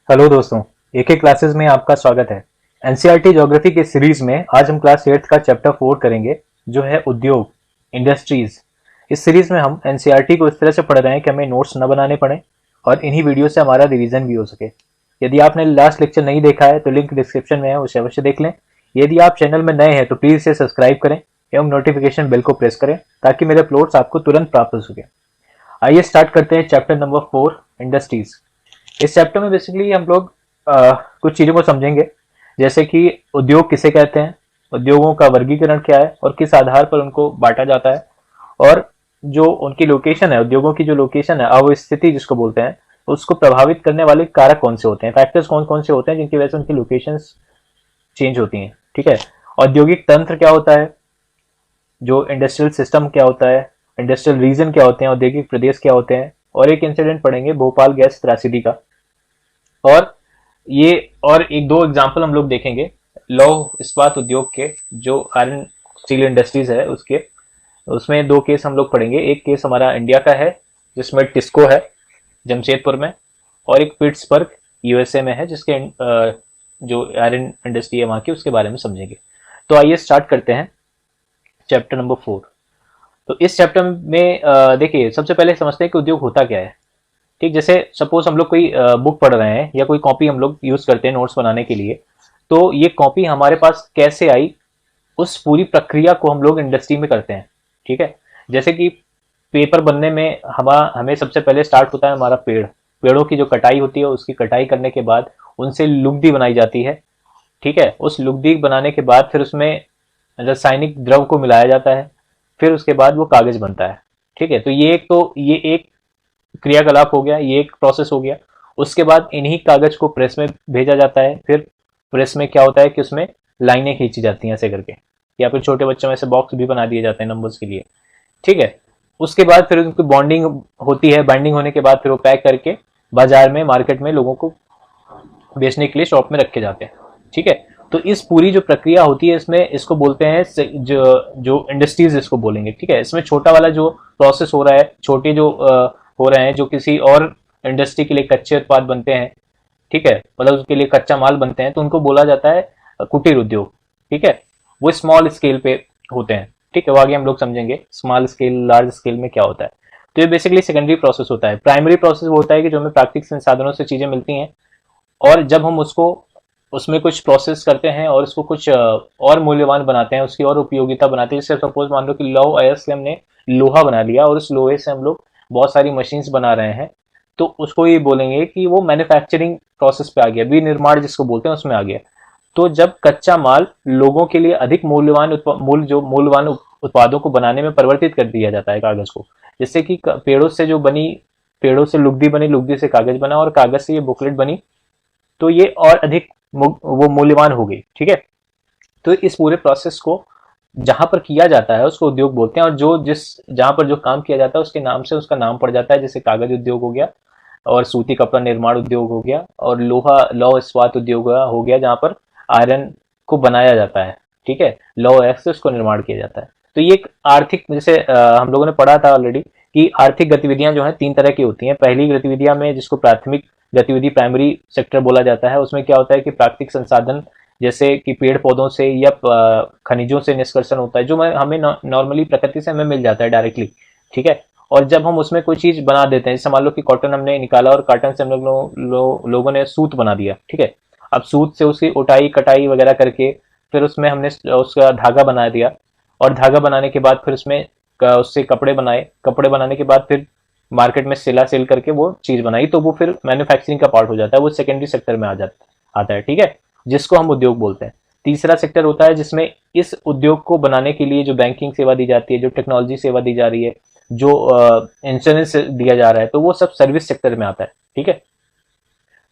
Hello दोस्तों, एक एक क्लासेस में आपका स्वागत है। एनसीईआरटी ज्योग्राफी के सीरीज में आज हम क्लास 8th का चैप्टर 4 करेंगे, जो है उद्योग, इंडस्ट्रीज। इस सीरीज में हम एनसीईआरटी को इस तरह से पढ़ रहे हैं कि हमें नोट्स न बनाने पड़े और इन्हीं वीडियो से हमारा रिवीजन भी हो सके। यदि आपने लास्ट लेक्चर नहीं देखा है तो लिंक डिस्क्रिप्शन में है, उसे अवश्य देख लें। यदि आप चैनल में नए हैं तो प्लीज इसे सब्सक्राइब करें एवं नोटिफिकेशन बेल को प्रेस करें ताकि मेरे अपलोड्स आपको तुरंत प्राप्त हो सके। आइए स्टार्ट करते हैं चैप्टर नंबर 4, इंडस्ट्रीज। इस चैप्टर में बेसिकली हम लोग कुछ चीजों को समझेंगे, जैसे कि उद्योग किसे कहते हैं, उद्योगों का वर्गीकरण क्या है और किस आधार पर उनको बांटा जाता है, और जो उनकी लोकेशन है, उद्योगों की जो लोकेशन है, अवस्थिति जिसको बोलते हैं, उसको प्रभावित करने वाले कारक कौन से होते हैं, फैक्टर्स कौन कौन से होते हैं जिनकी वजह से उनकी लोकेशंस चेंज होती हैं। ठीक है। औद्योगिक तंत्र क्या होता है, जो इंडस्ट्रियल सिस्टम क्या होता है, इंडस्ट्रियल रीजन क्या होते हैं, औद्योगिक प्रदेश क्या होते हैं, और एक इंसिडेंट पढ़ेंगे भोपाल गैस त्रासदी का। और ये और एक दो एग्जांपल हम लोग देखेंगे लौह इस्पात उद्योग के, जो आयरन स्टील इंडस्ट्रीज है उसके। उसमें दो केस हम लोग पढ़ेंगे। एक केस हमारा इंडिया का है जिसमें टिस्को है जमशेदपुर में, और एक पिट्सबर्ग यूएसए में है जिसके जो आयरन इंडस्ट्री है वहां की, उसके बारे में समझेंगे। तो आइए स्टार्ट करते हैं चैप्टर नंबर 4। तो इस चैप्टर में देखिए, सबसे पहले समझते हैं कि उद्योग होता क्या है। ठीक, जैसे सपोज हम लोग कोई बुक पढ़ रहे हैं या कोई कॉपी हम लोग यूज करते हैं नोट्स बनाने के लिए, तो ये कॉपी हमारे पास कैसे आई, उस पूरी प्रक्रिया को हम लोग इंडस्ट्री में करते हैं। ठीक है। जैसे कि पेपर बनने में हमें सबसे पहले स्टार्ट होता है हमारा पेड़ों की जो कटाई होती है, उसकी कटाई करने के बाद उनसे लुगदी बनाई जाती है। ठीक है। उस लुगदी बनाने के बाद फिर उसमें रासायनिक द्रव को मिलाया जाता है, फिर उसके बाद वो कागज बनता है। ठीक है। तो ये एक क्रियाकलाप हो गया, ये एक प्रोसेस हो गया। उसके बाद इन्हीं कागज को प्रेस में भेजा जाता है। फिर प्रेस में क्या होता है कि उसमें लाइनें खींची जाती हैं ऐसे करके, या फिर छोटे बच्चों में से बॉक्स भी बना दिए जाते हैं नंबर्स के लिए। ठीक है। उसके बाद फिर उनकी बॉन्डिंग होती है, बाइंडिंग होने के बाद फिर वो पैक करके बाजार में, मार्केट में लोगों को बेचने के लिए शॉप में रखे जाते हैं। ठीक है। तो इस पूरी जो प्रक्रिया होती है, इसमें इसको बोलते हैं जो इंडस्ट्रीज इसको बोलेंगे। ठीक है। इसमें छोटा वाला जो प्रोसेस हो रहा है, छोटे जो हो रहे हैं, जो किसी और इंडस्ट्री के लिए कच्चे उत्पाद बनते हैं, ठीक है, मतलब उसके लिए कच्चा माल बनते हैं, तो उनको बोला जाता है कुटीर उद्योग। ठीक है। वो स्मॉल स्केल पे होते हैं। ठीक है। वो आगे हम लोग समझेंगे स्मॉल स्केल, लार्ज स्केल में क्या होता है। तो ये बेसिकली सेकेंडरी प्रोसेस होता है। प्राइमरी प्रोसेस वो होता है कि जो हमें प्राकृतिक संसाधनों से चीजें मिलती हैं, और जब हम उसको उसमें कुछ प्रोसेस करते हैं और उसको कुछ और मूल्यवान बनाते हैं, उसकी और उपयोगिता बनाते हैं। जैसे सपोज मान लो कि लौह अयस्क से हमने लोहा बना लिया और उस लोहे से हम लोग बहुत सारी मशीन्स बना रहे हैं, तो उसको ये बोलेंगे कि वो मैन्युफैक्चरिंग प्रोसेस पे आ गया, विनिर्माण जिसको बोलते हैं उसमें आ गया। तो जब कच्चा माल लोगों के लिए अधिक मूल्यवान उत्पादों को बनाने में परिवर्तित कर दिया जाता है कागज को, जैसे कि पेड़ों से लुगदी बनी, लुगदी से कागज बना, और कागज से ये बुकलेट बनी, तो ये और अधिक वो मूल्यवान हो गई। ठीक है। तो इस पूरे प्रोसेस को जहां पर किया जाता है उसको उद्योग बोलते हैं, और जहां पर जो काम किया जाता है उसके नाम से उसका नाम पड़ जाता है। जैसे कागज उद्योग हो गया, और सूती कपड़ा निर्माण उद्योग हो गया, और लौह इस्पात उद्योग हो गया जहां पर आयरन को बनाया जाता है। ठीक है। लौह अयस्क से उसको निर्माण किया जाता है। तो ये एक आर्थिक, जैसे हम लोगों ने पढ़ा था ऑलरेडी कि आर्थिक गतिविधियां जो है 3 तरह की होती हैं। पहली गतिविधियां में जिसको प्राथमिक गतिविधि, प्राइमरी सेक्टर बोला जाता है, उसमें क्या होता है कि प्राकृतिक संसाधन जैसे कि पेड़ पौधों से या खनिजों से निष्कर्षण होता है, जो हमें नॉर्मली प्रकृति से हमें मिल जाता है डायरेक्टली। ठीक है। और जब हम उसमें कोई चीज बना देते हैं, जैसे मान लो कि कॉटन हमने निकाला और कॉटन से हम लोगों ने सूत बना दिया। ठीक है। अब सूत से उसकी उठाई कटाई वगैरह करके फिर उसमें हमने उसका धागा बना दिया, और धागा बनाने के बाद फिर उससे कपड़े बनाए, कपड़े बनाने के बाद फिर मार्केट में सेल करके वो चीज बनाई, तो वो फिर मैन्युफैक्चरिंग का पार्ट हो जाता है, वो सेकेंडरी सेक्टर में आता है। ठीक है। जिसको हम उद्योग बोलते हैं। तीसरा सेक्टर होता है जिसमें इस उद्योग को बनाने के लिए जो बैंकिंग सेवा दी जाती है, जो टेक्नोलॉजी सेवा दी जा रही है, जो इंश्योरेंस दिया जा रहा है, तो वो सब सर्विस सेक्टर में आता है। ठीक है।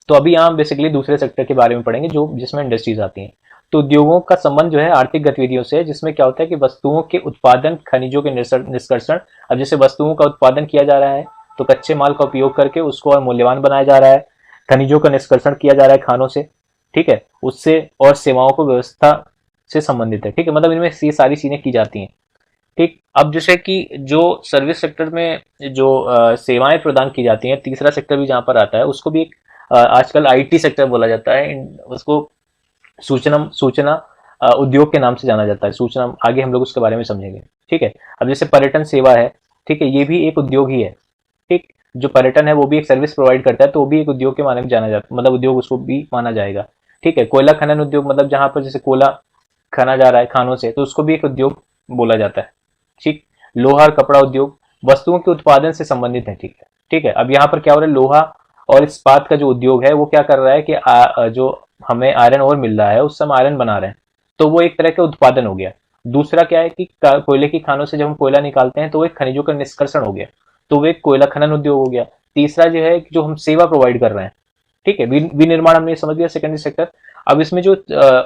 तो अभी यहाँ बेसिकली दूसरे सेक्टर के बारे में पढ़ेंगे, जो जिसमें इंडस्ट्रीज आती हैं। तो उद्योगों का संबंध जो है आर्थिक गतिविधियों से, जिसमें क्या होता है कि वस्तुओं के उत्पादन, खनिजों के निष्कर्षण। अब जैसे वस्तुओं का उत्पादन किया जा रहा है तो कच्चे माल का उपयोग करके उसको और मूल्यवान बनाया जा रहा है, खनिजों का निष्कर्षण किया जा रहा है खानों से। ठीक है। उससे और सेवाओं को व्यवस्था से संबंधित है। ठीक है। मतलब इनमें ये सारी चीजें की जाती हैं। ठीक। अब जैसे कि जो सर्विस सेक्टर में जो सेवाएं प्रदान की जाती हैं, तीसरा सेक्टर भी जहां पर आता है, उसको भी एक आजकल आईटी सेक्टर बोला जाता है, उसको सूचना सूचना उद्योग के नाम से जाना जाता है। सूचना, आगे हम लोग उसके बारे में समझेंगे। ठीक है, अब जैसे पर्यटन सेवा है, ठीक है, ये भी एक उद्योग ही है। ठीक, जो पर्यटन है वो भी एक सर्विस प्रोवाइड करता है, तो वो भी एक उद्योग के माने में जाना जाता, मतलब उद्योग उसको भी माना जाएगा। ठीक है, कोयला खनन उद्योग, मतलब जहां पर जैसे कोयला खना जा रहा है खानों से, तो उसको भी एक उद्योग बोला जाता है। ठीक, लोहा और कपड़ा उद्योग वस्तुओं के उत्पादन से संबंधित है। ठीक है, ठीक है, अब यहाँ पर क्या हो रहा है, लोहा और इस्पात का जो उद्योग है वो क्या कर रहा है कि जो हमें आयरन और मिल रहा है उससे हम आयरन बना रहे हैं, तो वो एक तरह का उत्पादन हो गया। दूसरा क्या है कि कोयले की खानों से जब हम कोयला निकालते हैं तो वो एक खनिजों का निष्कर्षण हो गया, तो वो एक कोयला खनन उद्योग हो गया। तीसरा जो है कि जो हम सेवा प्रोवाइड कर रहे हैं, ठीक है, विनिर्माण हमने समझ लिया, सेकेंडरी सेक्टर। अब इसमें जो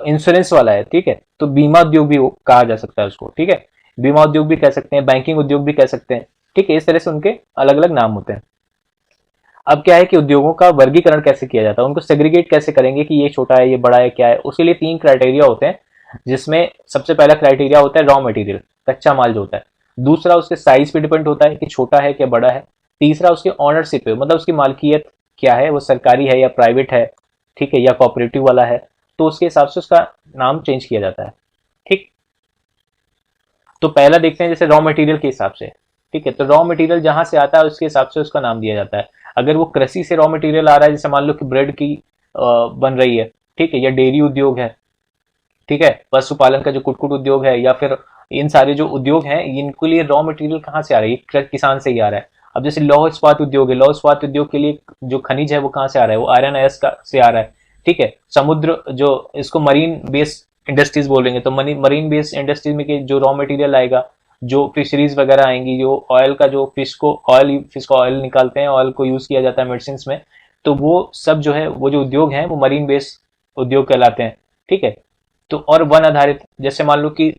इंश्योरेंस वाला है, ठीक है, तो बीमा उद्योग भी कहा जा सकता है उसको। ठीक है, बीमा उद्योग भी कह सकते हैं, बैंकिंग उद्योग भी कह सकते हैं। ठीक है, इस तरह से उनके अलग अलग नाम होते हैं। अब क्या है कि उद्योगों का वर्गीकरण कैसे किया जाता है, उनको सेग्रीगेट कैसे करेंगे कि ये छोटा है, ये बड़ा है, क्या है, उसके लिए 3 क्राइटेरिया होते हैं। जिसमें सबसे पहला क्राइटेरिया होता है रॉ मटेरियल, कच्चा माल जो होता है। दूसरा उसके साइज पे डिपेंड होता है कि छोटा है क्या बड़ा है। तीसरा उसकी ऑनरशिप पे, मतलब उसकी मालकियत क्या है, वो सरकारी है या प्राइवेट है, ठीक है, या कोऑपरेटिव वाला है, तो उसके हिसाब से उसका नाम चेंज किया जाता है। ठीक, तो पहला देखते हैं जैसे रॉ मटेरियल के हिसाब से। ठीक है, तो रॉ मटेरियल जहां से आता है उसके हिसाब से उसका नाम दिया जाता है। अगर वो कृषि से रॉ मटेरियल आ रहा है, जैसे मान लो कि ब्रेड की बन रही है, ठीक है, या डेयरी उद्योग है, ठीक है, पशुपालन का जो कुटकुट उद्योग है, या फिर इन सारे जो उद्योग हैं, इनके लिए रॉ मटेरियल कहाँ से आ रहा है, ये किसान से ही आ रहा है। अब जैसे लौह इस्पात उद्योग है, लौह इस्पात उद्योग के लिए जो खनिज है वो कहाँ से आ रहा है, वो आयरन अयस्क से आ रहा है। ठीक है, समुद्र जो इसको मरीन बेस्ड इंडस्ट्रीज बोलेंगे, तो मरीन बेस्ड इंडस्ट्रीज में जो रॉ मटेरियल आएगा, जो फिशरीज वगैरह आएंगी, जो ऑयल का, जो फिश का ऑयल निकालते हैं, ऑयल को यूज किया जाता है मेडिसिन में, तो वो सब जो है, वो जो उद्योग हैं वो मरीन बेस्ड उद्योग कहलाते हैं। ठीक है, तो और वन आधारित, जैसे मान लो कि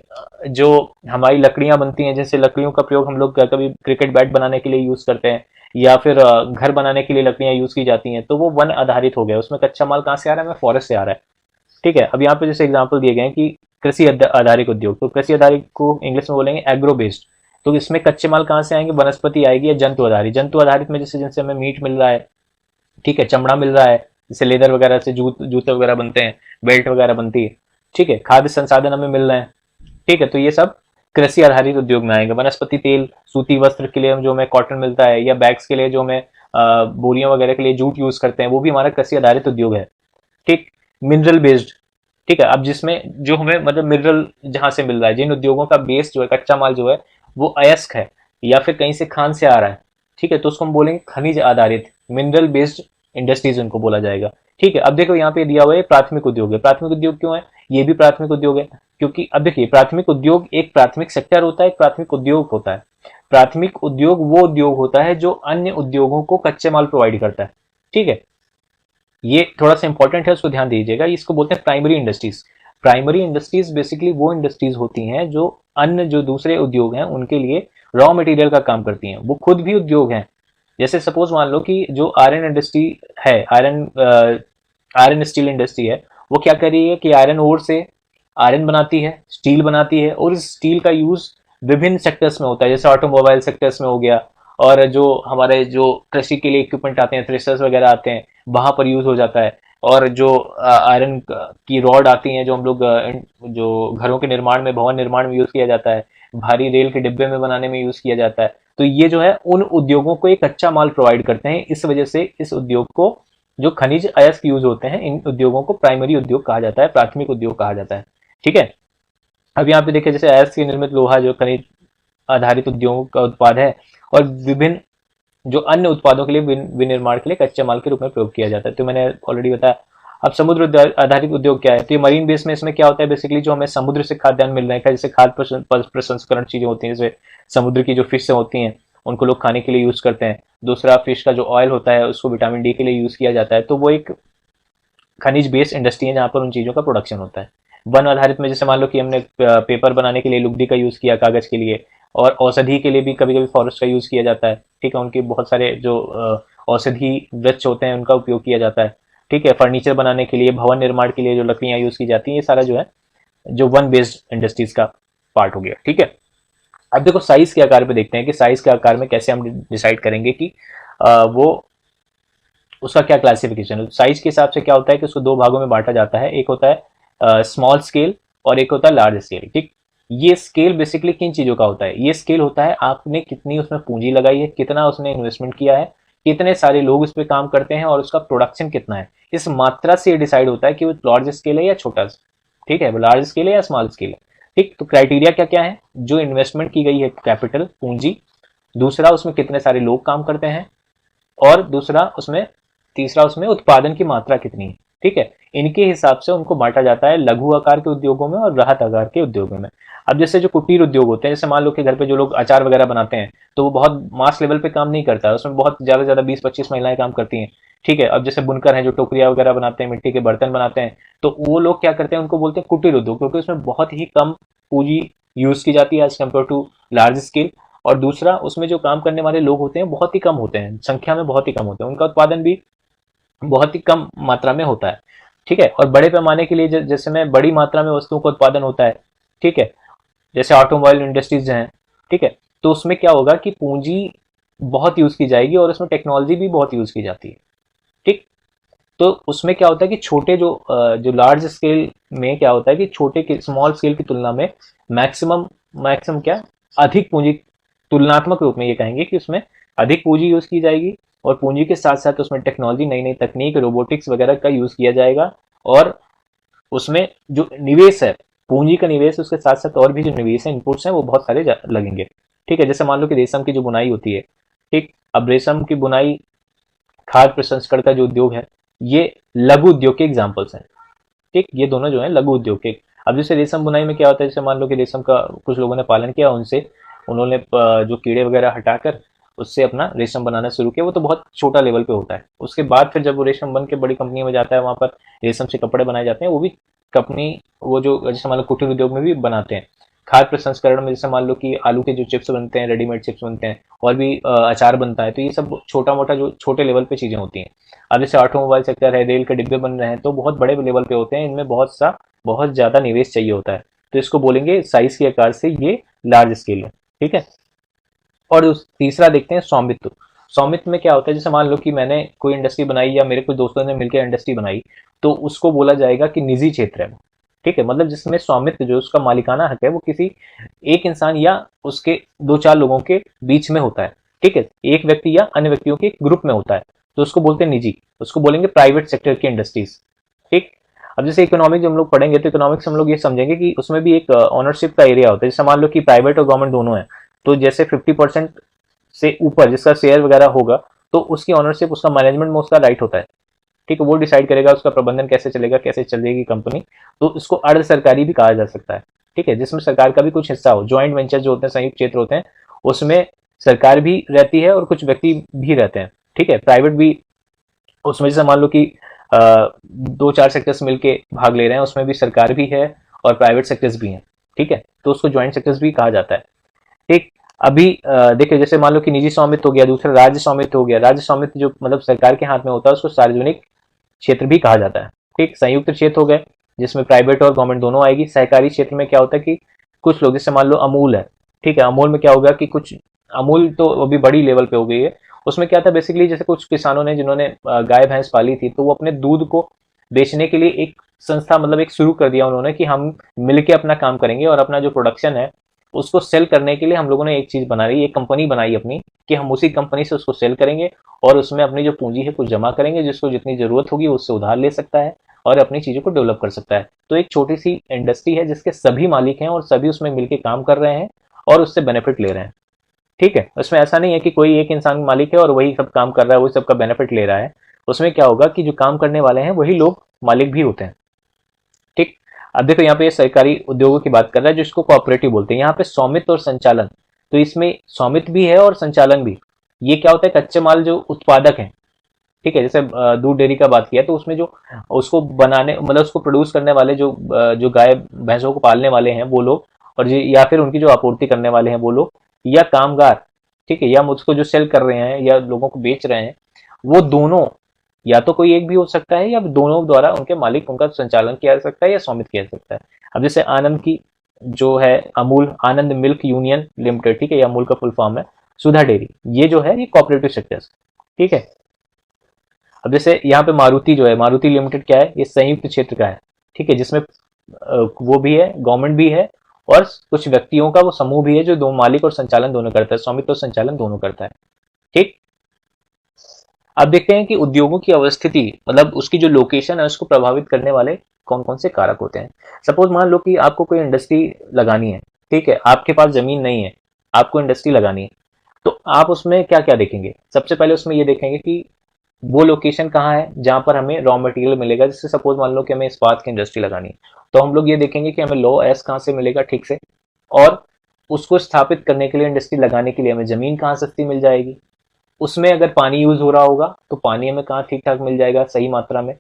जो हमारी लकड़ियां बनती हैं, जैसे लकड़ियों का प्रयोग हम लोग कभी क्रिकेट बैट बनाने के लिए यूज करते हैं, या फिर घर बनाने के लिए लकड़ियां यूज की जाती हैं, तो वो वन आधारित हो गया। उसमें कच्चा माल कहाँ से आ रहा है, हमें फॉरेस्ट से आ रहा है। ठीक है, अब यहाँ पे जैसे एग्जाम्पल दिए गए हैं कि कृषि आधारित उद्योग, तो कृषि आधारित को इंग्लिश में बोलेंगे एग्रो बेस्ड। तो इसमें कच्चे माल कहाँ से आएंगे, वनस्पति आएगी, या जंतु आधारित। जंतु आधारित में जैसे जिनसे हमें मीट मिल रहा है, ठीक है, चमड़ा मिल रहा है, जैसे लेदर वगैरह से जूते वगैरह बनते हैं, बेल्ट वगैरह बनती है। ठीक है, खाद्य संसाधन हमें मिल रहे हैं। ठीक है, तो ये सब कृषि आधारित उद्योग में आएंगे। वनस्पति तेल, सूती वस्त्र के लिए जो हमें कॉटन मिलता है, या बैग्स के लिए जो हमें बोरियां वगैरह के लिए जूट यूज करते हैं, वो भी हमारा कृषि आधारित उद्योग है। ठीक, मिनरल बेस्ड। ठीक है, अब जिसमें जो हमें मतलब मिनरल जहां से मिल रहा है, जिन उद्योगों का बेस जो है, कच्चा माल जो है वो अयस्क है, या फिर कहीं से खान से आ रहा है, ठीक है, तो उसको हम बोलेंगे खनिज आधारित, मिनरल बेस्ड इंडस्ट्रीज उनको बोला जाएगा। ठीक है, अब देखो यहाँ पे दिया हुआ है प्राथमिक उद्योग है। प्राथमिक उद्योग क्यों है, ये भी प्राथमिक उद्योग है क्योंकि अब देखिए, प्राथमिक उद्योग एक प्राथमिक सेक्टर होता है, एक प्राथमिक उद्योग होता है। प्राथमिक उद्योग वो उद्योग होता है जो अन्य उद्योगों को कच्चे माल प्रोवाइड करता है। ठीक है, ये थोड़ा सा इंपॉर्टेंट है, उसको ध्यान दीजिएगा। इसको बोलते हैं primary industries. Primary industries basically वो इंडस्ट्रीज होती हैं जो अन्य जो दूसरे उद्योग हैं उनके लिए रॉ मटेरियल का काम करती हैं, वो खुद भी उद्योग हैं। जैसे सपोज मान लो कि जो आयरन इंडस्ट्री है, आयरन स्टील इंडस्ट्री है, वो क्या कर रही है कि आयरन ओर से आयरन बनाती है, स्टील बनाती है, और इस स्टील का यूज विभिन्न सेक्टर्स में होता है, जैसे ऑटोमोबाइल सेक्टर्स में हो गया, और जो हमारे जो कृषि के लिए इक्विपमेंट आते हैं, थ्रेशर्स वगैरह आते हैं, वहां पर यूज हो जाता है। और जो आयरन की रॉड आती हैं, जो हम लोग जो घरों के निर्माण में, भवन निर्माण में यूज किया जाता है, भारी रेल के डिब्बे में बनाने में यूज किया जाता है। तो ये जो है उन उद्योगों को एक कच्चा माल प्रोवाइड करते हैं। इस वजह से इस उद्योग को, जो खनिज अयस्क यूज होते हैं, इन उद्योगों को प्राइमरी उद्योग कहा जाता है, प्राथमिक उद्योग कहा जाता है। ठीक है, अब यहाँ पे देखिए, जैसे अयस्क से निर्मित लोहा जो खनिज आधारित उद्योगों का उत्पाद है, और विभिन्न जो अन्य उत्पादों के लिए विनिर्माण के लिए कच्चे माल के रूप में प्रयोग किया जाता है। तो मैंने ऑलरेडी बताया। अब समुद्र आधारित उद्योग क्या है, तो ये मरीन बेस में इसमें क्या होता है, बेसिकली जो हमें समुद्र से खाद्यान्न मिल रहे हैं, जैसे खाद्य प्रसंस्करण चीजें होती हैं, जैसे समुद्र की जो फिश होती हैं उनको लोग खाने के लिए यूज करते हैं। दूसरा, फिश का जो ऑयल होता है उसको विटामिन डी के लिए यूज किया जाता है। तो वो एक खनिज बेस्ड इंडस्ट्री है जहाँ पर उन चीजों का प्रोडक्शन होता है। वन आधारित में जैसे मान लो कि हमने पेपर बनाने के लिए लुगदी का यूज किया, कागज के लिए, और औषधि के लिए भी कभी कभी फॉरेस्ट का यूज किया जाता है। ठीक है, उनके बहुत सारे जो औषधि वृक्ष होते हैं उनका उपयोग किया जाता है। ठीक है, फर्नीचर बनाने के लिए, भवन निर्माण के लिए जो लकड़ियां यूज की जाती हैं, ये सारा जो है जो वन बेस्ड इंडस्ट्रीज का पार्ट हो गया। ठीक है, अब देखो साइज के आकार पे देखते हैं कि साइज के आकार में कैसे हम डिसाइड करेंगे कि वो उसका क्या क्लासिफिकेशन है। साइज के हिसाब से क्या होता है कि उसको दो भागों में बांटा जाता है, एक होता है स्मॉल स्केल और एक होता है लार्ज स्केल। ठीक, ये स्केल बेसिकली किन चीजों का होता है, ये स्केल होता है आपने कितनी उसमें पूंजी लगाई है, कितना उसने इन्वेस्टमेंट किया है, कितने सारे लोग इस पे काम करते हैं और उसका प्रोडक्शन कितना है। इस मात्रा से ये डिसाइड होता है कि वो लार्ज स्केल है या छोटा, ठीक है, वो लार्ज स्केल है या स्मॉल स्केल है। ठीक, तो क्राइटेरिया क्या क्या है, जो इन्वेस्टमेंट की गई है कैपिटल पूंजी, दूसरा उसमें कितने सारे लोग काम करते हैं, और दूसरा उसमें तीसरा उसमें उत्पादन की मात्रा कितनी है। ठीक है, इनके हिसाब से उनको बांटा जाता है लघु आकार के उद्योगों में और वृहत आकार के उद्योगों में। अब जैसे जो कुटीर उद्योग होते हैं, जैसे मान लो कि घर पे जो लोग अचार वगैरह बनाते हैं, तो वो बहुत मास लेवल पे काम नहीं करता है, उसमें बहुत ज्यादा ज्यादा 20-25 महिलाएं काम करती हैं। ठीक है, अब जैसे बुनकर हैं जो टोकरिया वगैरह बनाते हैं, मिट्टी के बर्तन बनाते हैं, तो वो लोग क्या करते हैं, उनको बोलते हैं कुटीर उद्योग, क्योंकि उसमें बहुत ही कम पूंजी यूज की जाती है as compare to large scale. और दूसरा, उसमें जो काम करने वाले लोग होते हैं बहुत ही कम होते हैं, संख्या में बहुत ही कम होते हैं, उनका उत्पादन भी बहुत ही कम मात्रा में होता है। ठीक है, और बड़े पैमाने के लिए जैसे में बड़ी मात्रा में वस्तुओं का उत्पादन होता है। ठीक है, जैसे ऑटोमोबाइल इंडस्ट्रीज हैं। ठीक है, तो उसमें क्या होगा कि पूंजी बहुत यूज की जाएगी और उसमें टेक्नोलॉजी भी बहुत यूज की जाती है। ठीक, तो उसमें क्या होता है कि छोटे जो लार्ज स्केल में क्या होता है कि छोटे के स्मॉल स्केल की तुलना में मैक्सिमम मैक्सिमम क्या, अधिक पूंजी, तुलनात्मक रूप में ये कहेंगे कि उसमें अधिक पूंजी यूज की जाएगी, और पूंजी के साथ साथ उसमें टेक्नोलॉजी, नई नई तकनीक, रोबोटिक्स वगैरह का यूज किया जाएगा। और उसमें जो निवेश है, पूंजी का निवेश, उसके साथ साथ और भी जो निवेश है, इनपुट्स हैं, वो बहुत सारे लगेंगे। ठीक है, जैसे मान लो कि रेशम की जो बुनाई होती है, ठीक, अब रेशम की बुनाई, खाद्य प्रसंस्करण का जो उद्योग है, ये लघु उद्योग के एग्जाम्पल्स हैं। ठीक, ये दोनों जो है लघु उद्योग के। अब जैसे रेशम बुनाई में क्या होता है, जैसे मान लो कि रेशम का कुछ लोगों ने पालन किया, उनसे उन्होंने जो कीड़े वगैरह हटाकर उससे अपना रेशम बनाना शुरू किया, वो तो बहुत छोटा लेवल पे होता है। उसके बाद फिर जब वो रेशम बन के बड़ी कंपनी में जाता है, वहां पर रेशम से कपड़े बनाए जाते हैं, वो भी कंपनी, वो जो जैसे मान लो कुटीर उद्योग में भी बनाते हैं। खाद्य प्रसंस्करण में जैसे मान लो कि आलू के जो चिप्स बनते हैं, रेडीमेड चिप्स बनते हैं, और भी अचार बनता है, तो ये सब छोटा मोटा जो छोटे लेवल पे चीजें होती हैं। अब जैसे ऑटोमोबाइल सेक्टर है, रेल के डिब्बे बन रहे हैं, तो बहुत बड़े लेवल पे होते हैं, इनमें बहुत ज्यादा निवेश चाहिए होता है, तो इसको बोलेंगे साइज के आकार से ये लार्ज स्केल है। ठीक है, और तीसरा देखते हैं स्वामित्व। स्वामित्व में क्या होता है, जैसे मान लो कि मैंने कोई इंडस्ट्री बनाई या मेरे कुछ दोस्तों ने मिलकर इंडस्ट्री बनाई, तो उसको बोला जाएगा कि निजी क्षेत्र है। ठीक है, मतलब जिसमें स्वामित्व, जो उसका मालिकाना हक है, वो किसी एक इंसान या उसके दो चार लोगों के बीच में होता है। ठीक है, एक व्यक्ति या अन्य व्यक्तियों के ग्रुप में होता है, तो उसको बोलते हैं निजी, उसको बोलेंगे प्राइवेट सेक्टर की इंडस्ट्रीज। ठीक, अब जैसे इकोनॉमिक्स हम लोग पढ़ेंगे, तो इकोनॉमिक्स हम लोग ये समझेंगे कि उसमें भी एक ऑनरशिप का एरिया होता है। जैसे मान लो कि प्राइवेट और गवर्नमेंट दोनों है, तो जैसे 50% से ऊपर जिसका शेयर वगैरह होगा, तो उसकी ऑनरशिप, उसका मैनेजमेंट में उसका राइट होता है। ठीक है, वो डिसाइड करेगा उसका प्रबंधन कैसे चलेगा, कैसे चलेगी कंपनी, तो इसको अर्ध सरकारी भी कहा जा सकता है। ठीक है, जिसमें सरकार का भी कुछ हिस्सा हो, ज्वाइंट वेंचर जो होते हैं, संयुक्त क्षेत्र होते हैं, उसमें सरकार भी रहती है और कुछ व्यक्ति भी रहते हैं। ठीक है, प्राइवेट भी उसमें, जैसे मान लो कि दो चार सेक्टर्स मिलके भाग ले रहे हैं, उसमें भी सरकार भी है और प्राइवेट सेक्टर्स भी हैं। ठीक है, तो उसको ज्वाइंट सेक्टर्स भी कहा जाता है। ठीक, अभी देखिए, जैसे मान लो कि निजी स्वामित्व हो गया, दूसरा राज्य स्वामित्व हो गया। राज्य स्वामित्व जो मतलब सरकार के हाथ में होता है, उसको सार्वजनिक क्षेत्र भी कहा जाता है। ठीक, संयुक्त क्षेत्र हो गए जिसमें प्राइवेट और गवर्नमेंट दोनों आएगी। सहकारी क्षेत्र में क्या होता है कि कुछ लोग, जैसे मान लो अमूल है। ठीक है, अमूल में क्या होगा कि कुछ, अमूल तो अभी बड़ी लेवल पे हो गई है, उसमें क्या था बेसिकली, जैसे कुछ किसानों ने जिन्होंने गाय भैंस पाली थी, तो वो अपने दूध को बेचने के लिए एक संस्था, मतलब एक शुरू कर दिया उन्होंने कि हम मिलके अपना काम करेंगे, और अपना जो प्रोडक्शन है उसको सेल करने के लिए हम लोगों ने एक चीज बना रही, एक कंपनी बनाई अपनी, कि हम उसी कंपनी से उसको सेल करेंगे, और उसमें अपनी जो पूंजी है कुछ जमा करेंगे, जिसको जितनी जरूरत होगी उससे उधार ले सकता है और अपनी चीजों को डेवलप कर सकता है। तो एक छोटी सी इंडस्ट्री है जिसके सभी मालिक हैं और सभी उसमें मिलकर काम कर रहे हैं और उससे बेनिफिट ले रहे हैं। ठीक है, उसमें ऐसा नहीं है कि कोई एक इंसान मालिक है और वही सब काम कर रहा है, वही सबका बेनिफिट ले रहा है। उसमें क्या होगा कि जो काम करने वाले हैं वही लोग मालिक भी होते हैं। ठीक, अब देखो यहाँ पे सरकारी उद्योगों की बात कर रहा है, जो इसको कोऑपरेटिव बोलते हैं। यहाँ पे स्वामित्व और संचालन, तो इसमें स्वामित्व भी है और संचालन भी। ये क्या होता है, कच्चे माल जो उत्पादक हैं, ठीक है, जैसे दूध डेयरी का बात किया, तो उसमें जो उसको बनाने, मतलब उसको प्रोड्यूस करने वाले, जो गाय भैंसों को पालने वाले हैं वो लोग, और या फिर उनकी जो आपूर्ति करने वाले हैं वो लोग, या कामगार, ठीक है, या मुझको जो सेल कर रहे हैं या लोगों को बेच रहे हैं, वो दोनों, या तो कोई एक भी हो सकता है, या दोनों द्वारा उनके मालिक, उनका संचालन किया जा सकता है या स्वामित्व किया जा सकता है। अब जैसे आनंद की जो है अमूल, आनंद मिल्क यूनियन लिमिटेड, ठीक है, ये अमूल का फुल फॉर्म है। सुधा डेयरी, ये जो है ये कोऑपरेटिव सेक्टर। ठीक है, अब जैसे यहाँ पे मारुति जो है, मारुति लिमिटेड क्या है, ये संयुक्त क्षेत्र का है, ठीक है, जिसमें वो भी है, गवर्नमेंट भी है, और कुछ व्यक्तियों का वो समूह भी है जो दो मालिक और संचालन दोनों करता है, स्वामित्व और संचालन दोनों करता है। ठीक। अब देखते हैं कि उद्योगों की अवस्थिति, मतलब उसकी जो लोकेशन है, उसको प्रभावित करने वाले कौन कौन से कारक होते हैं। सपोज मान लो कि आपको कोई इंडस्ट्री लगानी है, ठीक है, आपके पास जमीन नहीं है, आपको इंडस्ट्री लगानी है, तो आप उसमें क्या क्या देखेंगे। सबसे पहले उसमें ये देखेंगे कि वो लोकेशन कहाँ है जहां पर हमें रॉ मटेरियल मिलेगा। जैसे सपोज मान लो कि हमें इस्पात की इंडस्ट्री लगानी है, तो हम लोग ये देखेंगे कि हमें लॉ एस कहाँ से मिलेगा ठीक से, और उसको स्थापित करने के लिए, इंडस्ट्री लगाने के लिए हमें जमीन कहाँ सस्ती मिल जाएगी, उसमें अगर पानी यूज हो रहा होगा तो पानी हमें कहाँ ठीक ठाक मिल जाएगा सही मात्रा में,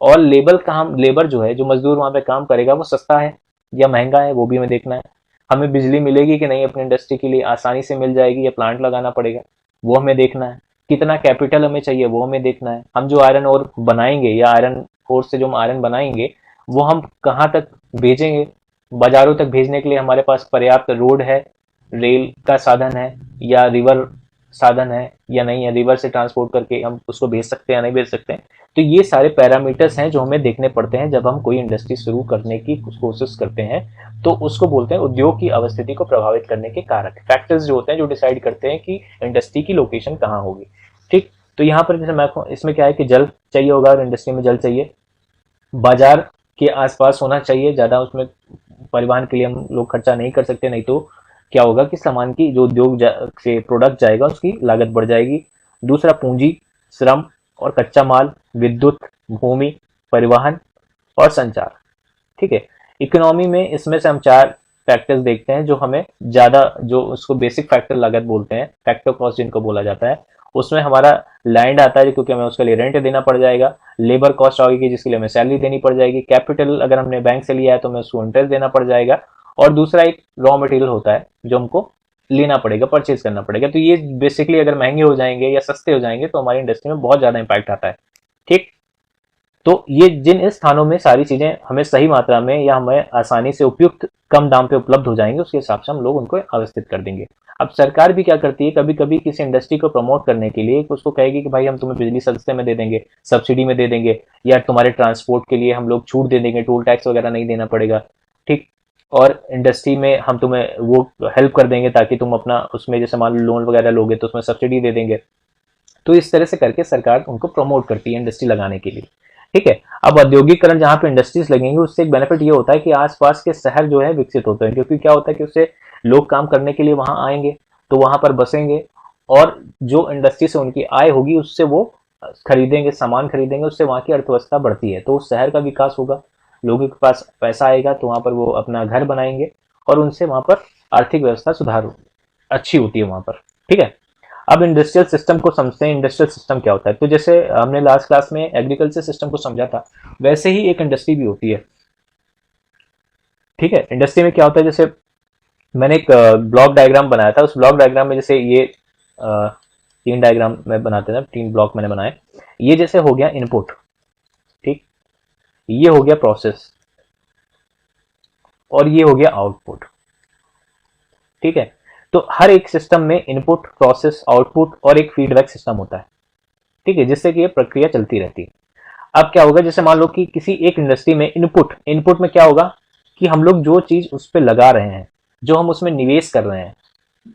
और लेबर जो है, जो मजदूर वहां पे काम करेगा, वो सस्ता है या महंगा है, वो भी हमें देखना है। हमें बिजली मिलेगी कि नहीं अपनी इंडस्ट्री के लिए, आसानी से मिल जाएगी या प्लांट लगाना पड़ेगा, वो हमें देखना है। कितना कैपिटल हमें चाहिए वो हमें देखना है। हम जो आयरन ओर बनाएंगे या आयरन ओर से जो हम आयरन बनाएंगे, वो हम कहाँ तक भेजेंगे, बाजारों तक भेजने के लिए हमारे पास पर्याप्त रोड है, रेल का साधन है, या रिवर साधन है या नहीं है, रिवर से ट्रांसपोर्ट करके हम उसको भेज सकते हैं या नहीं भेज सकते हैं। तो ये सारे पैरामीटर्स हैं जो हमें देखने पड़ते हैं जब हम कोई इंडस्ट्री शुरू करने की कोशिश करते हैं। तो उसको बोलते हैं उद्योग की अवस्थिति को प्रभावित करने के कारक, फैक्टर्स जो होते हैं जो डिसाइड करते हैं कि इंडस्ट्री की लोकेशन कहाँ होगी। ठीक। तो यहाँ पर जैसे मैं इसमें क्या है कि जल चाहिए होगा, और इंडस्ट्री में जल चाहिए, बाजार के आसपास होना चाहिए, ज्यादा उसमें परिवहन के लिए हम लोग खर्चा नहीं कर सकते, नहीं तो क्या होगा कि सामान की जो उद्योग से प्रोडक्ट जाएगा उसकी लागत बढ़ जाएगी। दूसरा पूंजी, श्रम और कच्चा माल, विद्युत, भूमि, परिवहन और संचार। ठीक है। इकोनॉमी में इसमें से हम 4 फैक्टर्स देखते हैं जो हमें ज्यादा, जो उसको बेसिक फैक्टर लागत बोलते हैं, फैक्टर कॉस्ट जिनको बोला जाता है। उसमें हमारा लैंड आता है क्योंकि हमें उसके लिए रेंट देना पड़ जाएगा, लेबर कॉस्ट आएगी जिसके लिए हमें सैलरी देनी पड़ जाएगी, कैपिटल अगर हमने बैंक से लिया है तो हमें उसको इंटरेस्ट देना पड़ जाएगा, और दूसरा एक रॉ मटेरियल होता है जो हमको लेना पड़ेगा, परचेज करना पड़ेगा। तो ये बेसिकली अगर महंगे हो जाएंगे या सस्ते हो जाएंगे तो हमारी इंडस्ट्री में बहुत ज्यादा इंपैक्ट आता है। ठीक। तो ये जिन स्थानों में सारी चीजें हमें सही मात्रा में या हमें आसानी से उपयुक्त कम दाम पे उपलब्ध हो जाएंगे, उसके हिसाब से हम लोग उनको अवस्थित कर देंगे। अब सरकार भी क्या करती है, कभी कभी किसी इंडस्ट्री को प्रमोट करने के लिए उसको कहेगी कि भाई हम तुम्हें बिजली सस्ते में दे देंगे, सब्सिडी में दे देंगे, या तुम्हारे ट्रांसपोर्ट के लिए हम लोग छूट दे देंगे, टोल टैक्स वगैरह नहीं देना पड़ेगा। ठीक। और इंडस्ट्री में हम तुम्हें वो हेल्प कर देंगे ताकि तुम अपना उसमें जैसे मान लो लोन वगैरह लोगे तो उसमें सब्सिडी दे देंगे। तो इस तरह से करके सरकार उनको प्रमोट करती है इंडस्ट्री लगाने के लिए। ठीक है। अब औद्योगिकरण जहां पे इंडस्ट्रीज लगेंगे, उससे एक बेनिफिट ये होता है कि आसपास के शहर जो है विकसित होते हैं, क्योंकि क्या होता है कि उससे लोग काम करने के लिए वहां आएंगे, तो वहां पर बसेंगे, और जो इंडस्ट्री से उनकी आय होगी उससे वो खरीदेंगे, सामान खरीदेंगे, उससे वहां की अर्थव्यवस्था बढ़ती है, तो उस शहर का विकास होगा, लोगों के पास पैसा आएगा तो वहां पर वो अपना घर बनाएंगे, और उनसे वहां पर आर्थिक व्यवस्था सुधार अच्छी होती है वहां पर। ठीक है। अब इंडस्ट्रियल सिस्टम को समझते हैं। इंडस्ट्रियल सिस्टम क्या होता है, तो जैसे हमने लास्ट क्लास में एग्रीकल्चर सिस्टम को समझा था, वैसे ही एक इंडस्ट्री भी होती है। ठीक है। इंडस्ट्री में क्या होता है, जैसे मैंने एक ब्लॉक डायग्राम बनाया था, उस ब्लॉक डायग्राम में जैसे ये 3 डायग्राम में बनाते थे, 3 ब्लॉक मैंने बनाए। ये जैसे हो गया इनपुट, ठीक, ये हो गया प्रोसेस, और ये हो गया आउटपुट। ठीक है। तो हर एक सिस्टम में इनपुट, प्रोसेस, आउटपुट और एक फीडबैक सिस्टम होता है। ठीक है, जिससे कि ये प्रक्रिया चलती रहती है। अब क्या होगा, जैसे मान लो कि किसी एक इंडस्ट्री में इनपुट में क्या होगा कि हम लोग जो चीज उस पर लगा रहे हैं, जो हम उसमें निवेश कर रहे हैं,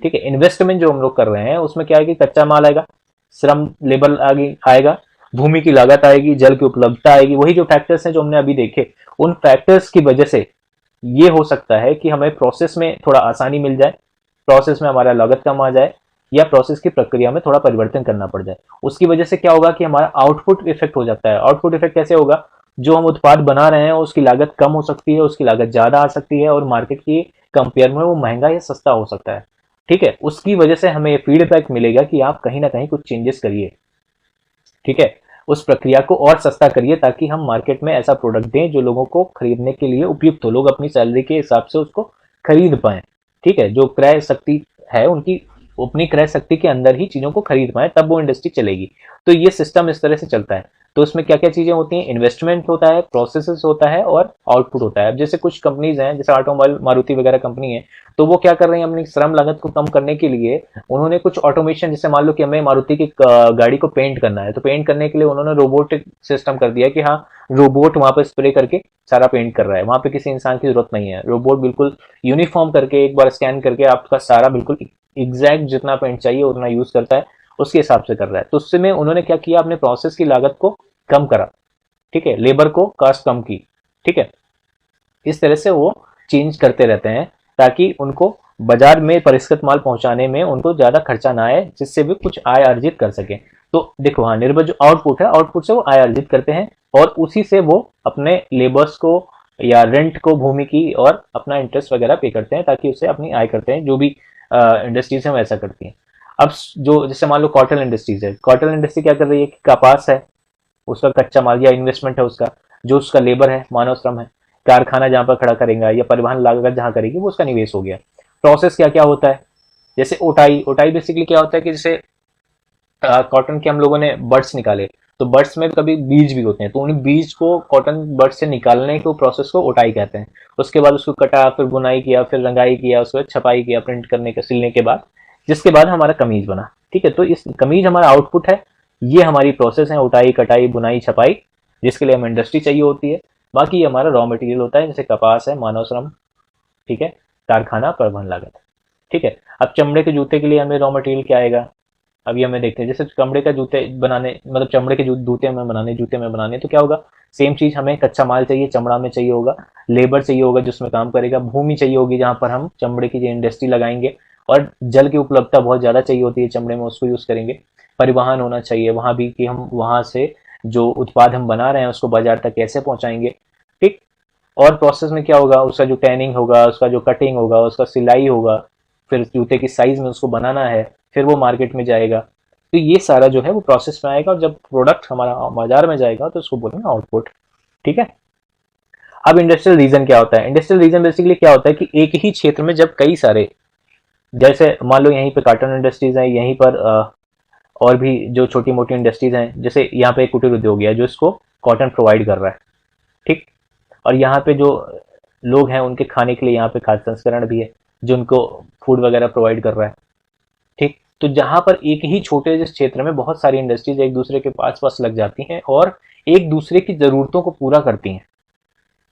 ठीक है, इन्वेस्टमेंट जो हम लोग कर रहे हैं, उसमें क्या आएगी, कच्चा माल आएगा, श्रम लेबर आएगा, भूमि की लागत आएगी, जल की उपलब्धता आएगी। वही जो फैक्टर्स हैं जो हमने अभी देखे, उन फैक्टर्स की वजह से ये हो सकता है कि हमें प्रोसेस में थोड़ा आसानी मिल जाए, प्रोसेस में हमारा लागत कम आ जाए, या प्रोसेस की प्रक्रिया में थोड़ा परिवर्तन करना पड़ जाए। उसकी वजह से क्या होगा कि हमारा आउटपुट इफेक्ट हो जाता है। आउटपुट इफेक्ट कैसे होगा, जो हम उत्पाद बना रहे हैं उसकी लागत कम हो सकती है, उसकी लागत ज्यादा आ सकती है, और मार्केट की कंपेयर में वो महंगा या सस्ता हो सकता है। ठीक है। उसकी वजह से हमें फीडबैक मिलेगा कि आप कहीं ना कहीं कुछ चेंजेस करिए। ठीक है। उस प्रक्रिया को और सस्ता करिए ताकि हम मार्केट में ऐसा प्रोडक्ट दें जो लोगों को खरीदने के लिए उपयुक्त हो, लोग अपनी सैलरी के हिसाब से उसको खरीद पाए। ठीक है। जो क्रय शक्ति है उनकी अपनी क्रय शक्ति के अंदर ही चीजों को खरीद पाए, तब वो इंडस्ट्री चलेगी। तो ये सिस्टम इस तरह से चलता है। तो उसमें क्या क्या चीजें होती हैं, इन्वेस्टमेंट होता है, प्रोसेसेस होता है और आउटपुट होता है। अब जैसे कुछ कंपनीज हैं, जैसे ऑटोमोबाइल मारुति वगैरह कंपनी है, तो वो क्या कर रहे हैं, अपनी श्रम लागत को कम करने के लिए उन्होंने कुछ ऑटोमेशन, जैसे मान लो कि हमें मारुति की गाड़ी को पेंट करना है, तो पेंट करने के लिए उन्होंने रोबोटिक सिस्टम कर दिया कि हाँ, रोबोट वहां पर स्प्रे करके सारा पेंट कर रहा है, वहां पे किसी इंसान की जरूरत नहीं है, रोबोट बिल्कुल यूनिफॉर्म करके एक बार स्कैन करके आपका सारा बिल्कुल एग्जैक्ट जितना पेंट चाहिए उतना यूज करता है, उसके हिसाब से कर रहा है। तो उसमें उन्होंने क्या किया, अपने प्रोसेस की लागत को कम करा, ठीक है, लेबर को कास्ट कम की, ठीक है। इस तरह से वो चेंज करते रहते हैं ताकि उनको बाजार में परिष्कृत माल पहुंचाने में उनको ज्यादा खर्चा ना आए, जिससे भी कुछ आय अर्जित कर सके। तो देखो हाँ, निर्भर जो आउटपुट है, आउटपुट से वो आय अर्जित करते हैं और उसी से वो अपने लेबर्स को या रेंट को भूमि की और अपना इंटरेस्ट वगैरह पे करते हैं, ताकि उससे अपनी आय करते हैं। जो भी इंडस्ट्रीज है वैसा करती हैं। अब जो जैसे मान लो कॉटन इंडस्ट्रीज है, कॉटन इंडस्ट्री क्या कर रही है कि कपास है, उसका कच्चा माल या इन्वेस्टमेंट है उसका, जो उसका लेबर है, मानव श्रम है, कारखाना जहां पर खड़ा करेगा या परिवहन लागत जहां करेगी, वो उसका निवेश हो गया। प्रोसेस क्या क्या होता है, जैसे ओटाई, ओटाई बेसिकली क्या होता है कि जैसे कॉटन के हम लोगों ने बर्ड्स निकाले, तो बर्ड्स में कभी बीज भी होते हैं, तो उन बीज को कॉटन बर्ड से निकालने के प्रोसेस को ओटाई कहते हैं। उसके बाद उसको कटा, फिर बुनाई किया, फिर रंगाई किया, उसके बाद छपाई किया, प्रिंट करने का, सिलने के बाद, जिसके बाद हमारा कमीज बना, ठीक है। तो इस कमीज हमारा आउटपुट है, ये हमारी प्रोसेस है, उठाई, कटाई, बुनाई, छपाई, जिसके लिए हमें इंडस्ट्री चाहिए होती है। बाकी ये हमारा रॉ मटेरियल होता है, जैसे कपास है, मानव श्रम, ठीक है, कारखाना, परिवहन लागत, ठीक है। अब चमड़े के जूते के लिए हमें रॉ मटेरियल क्या आएगा, अभी हमें देखते हैं। जैसे चमड़े का जूते बनाने, मतलब चमड़े के जूते में बनाने, जूते में बनाने, तो क्या होगा, सेम चीज, हमें कच्चा माल चाहिए, चमड़ा में चाहिए होगा, लेबर चाहिए होगा जिसमें काम करेगा, भूमि चाहिए होगी जहां पर हम चमड़े की जो इंडस्ट्री लगाएंगे, और जल की उपलब्धता बहुत ज्यादा चाहिए होती है चमड़े में, उसको यूज करेंगे। परिवहन होना चाहिए वहां भी, कि हम वहां से जो उत्पाद हम बना रहे हैं उसको बाजार तक कैसे पहुंचाएंगे, ठीक। और प्रोसेस में क्या होगा, उसका जो टैनिंग होगा, उसका जो कटिंग होगा, उसका सिलाई होगा, फिर जूते की साइज में उसको बनाना है, फिर वो मार्केट में जाएगा। तो ये सारा जो है वो प्रोसेस में आएगा, और जब प्रोडक्ट हमारा बाजार में जाएगा तो उसको बोलेंगे आउटपुट, ठीक है। अब इंडस्ट्रियल रीजन क्या होता है, इंडस्ट्रियल रीजन बेसिकली क्या होता है कि एक ही क्षेत्र में जब कई सारे, जैसे मान लो यहीं पे कॉटन इंडस्ट्रीज है, यहीं पर और भी जो छोटी मोटी इंडस्ट्रीज हैं, जैसे यहाँ पे एक कुटीर उद्योग है जो इसको कॉटन प्रोवाइड कर रहा है, ठीक। और यहाँ पे जो लोग हैं उनके खाने के लिए यहाँ पे खाद्य संस्करण भी है जो उनको फूड वगैरह प्रोवाइड कर रहा है, ठीक। तो जहां पर एक ही छोटे से क्षेत्र में बहुत सारी इंडस्ट्रीज एक दूसरे के पास पास लग जाती हैं और एक दूसरे की जरूरतों को पूरा करती हैं,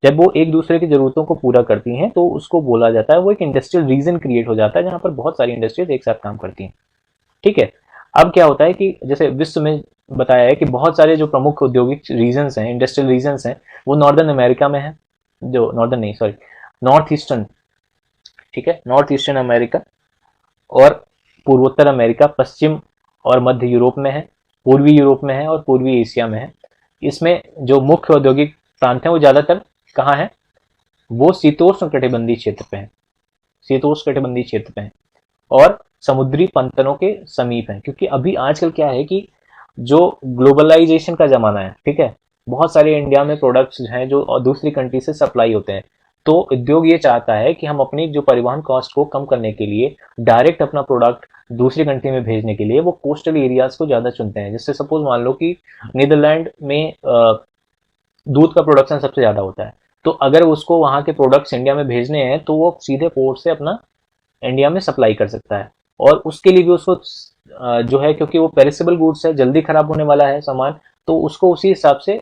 जब वो एक दूसरे की जरूरतों को पूरा करती हैं तो उसको बोला जाता है, वो एक इंडस्ट्रियल रीजन क्रिएट हो जाता है जहां पर बहुत सारी इंडस्ट्रीज एक साथ काम करती हैं, ठीक है। अब क्या होता है कि जैसे विश्व में बताया है कि बहुत सारे जो प्रमुख औद्योगिक रीजन्स हैं, इंडस्ट्रियल रीजन्स हैं, वो नॉर्दर्न अमेरिका में है, जो नॉर्दर्न नहीं सॉरी, नॉर्थ ईस्टर्न, ठीक है, नॉर्थ ईस्टर्न अमेरिका और पूर्वोत्तर अमेरिका, पश्चिम और मध्य यूरोप में है, पूर्वी यूरोप में है और पूर्वी एशिया में है। इसमें जो मुख्य औद्योगिक प्रांत हैं वो ज्यादातर कहाँ है, वो शीतोष्ण कटिबंधीय क्षेत्र पे है, शीतोष्ण कटिबंधीय क्षेत्र पे है और समुद्री पंतनों के समीप है। क्योंकि अभी आजकल क्या है कि जो ग्लोबलाइजेशन का जमाना है, ठीक है, बहुत सारे इंडिया में प्रोडक्ट्स हैं जो दूसरी कंट्री से सप्लाई होते हैं, तो उद्योग ये चाहता है कि हम अपनी जो परिवहन कॉस्ट को कम करने के लिए डायरेक्ट अपना प्रोडक्ट दूसरी कंट्री में भेजने के लिए वो कोस्टल एरियाज को ज्यादा चुनते हैं। जैसे सपोज मान लो कि नीदरलैंड में दूध का प्रोडक्शन सबसे ज्यादा होता है, तो अगर उसको वहां के प्रोडक्ट्स इंडिया में भेजने हैं तो वो सीधे पोर्ट से अपना इंडिया में सप्लाई कर सकता है। और उसके लिए भी उसको जो है, क्योंकि वो पेरिसेबल गुड्स है, जल्दी खराब होने वाला है सामान, तो उसको उसी हिसाब से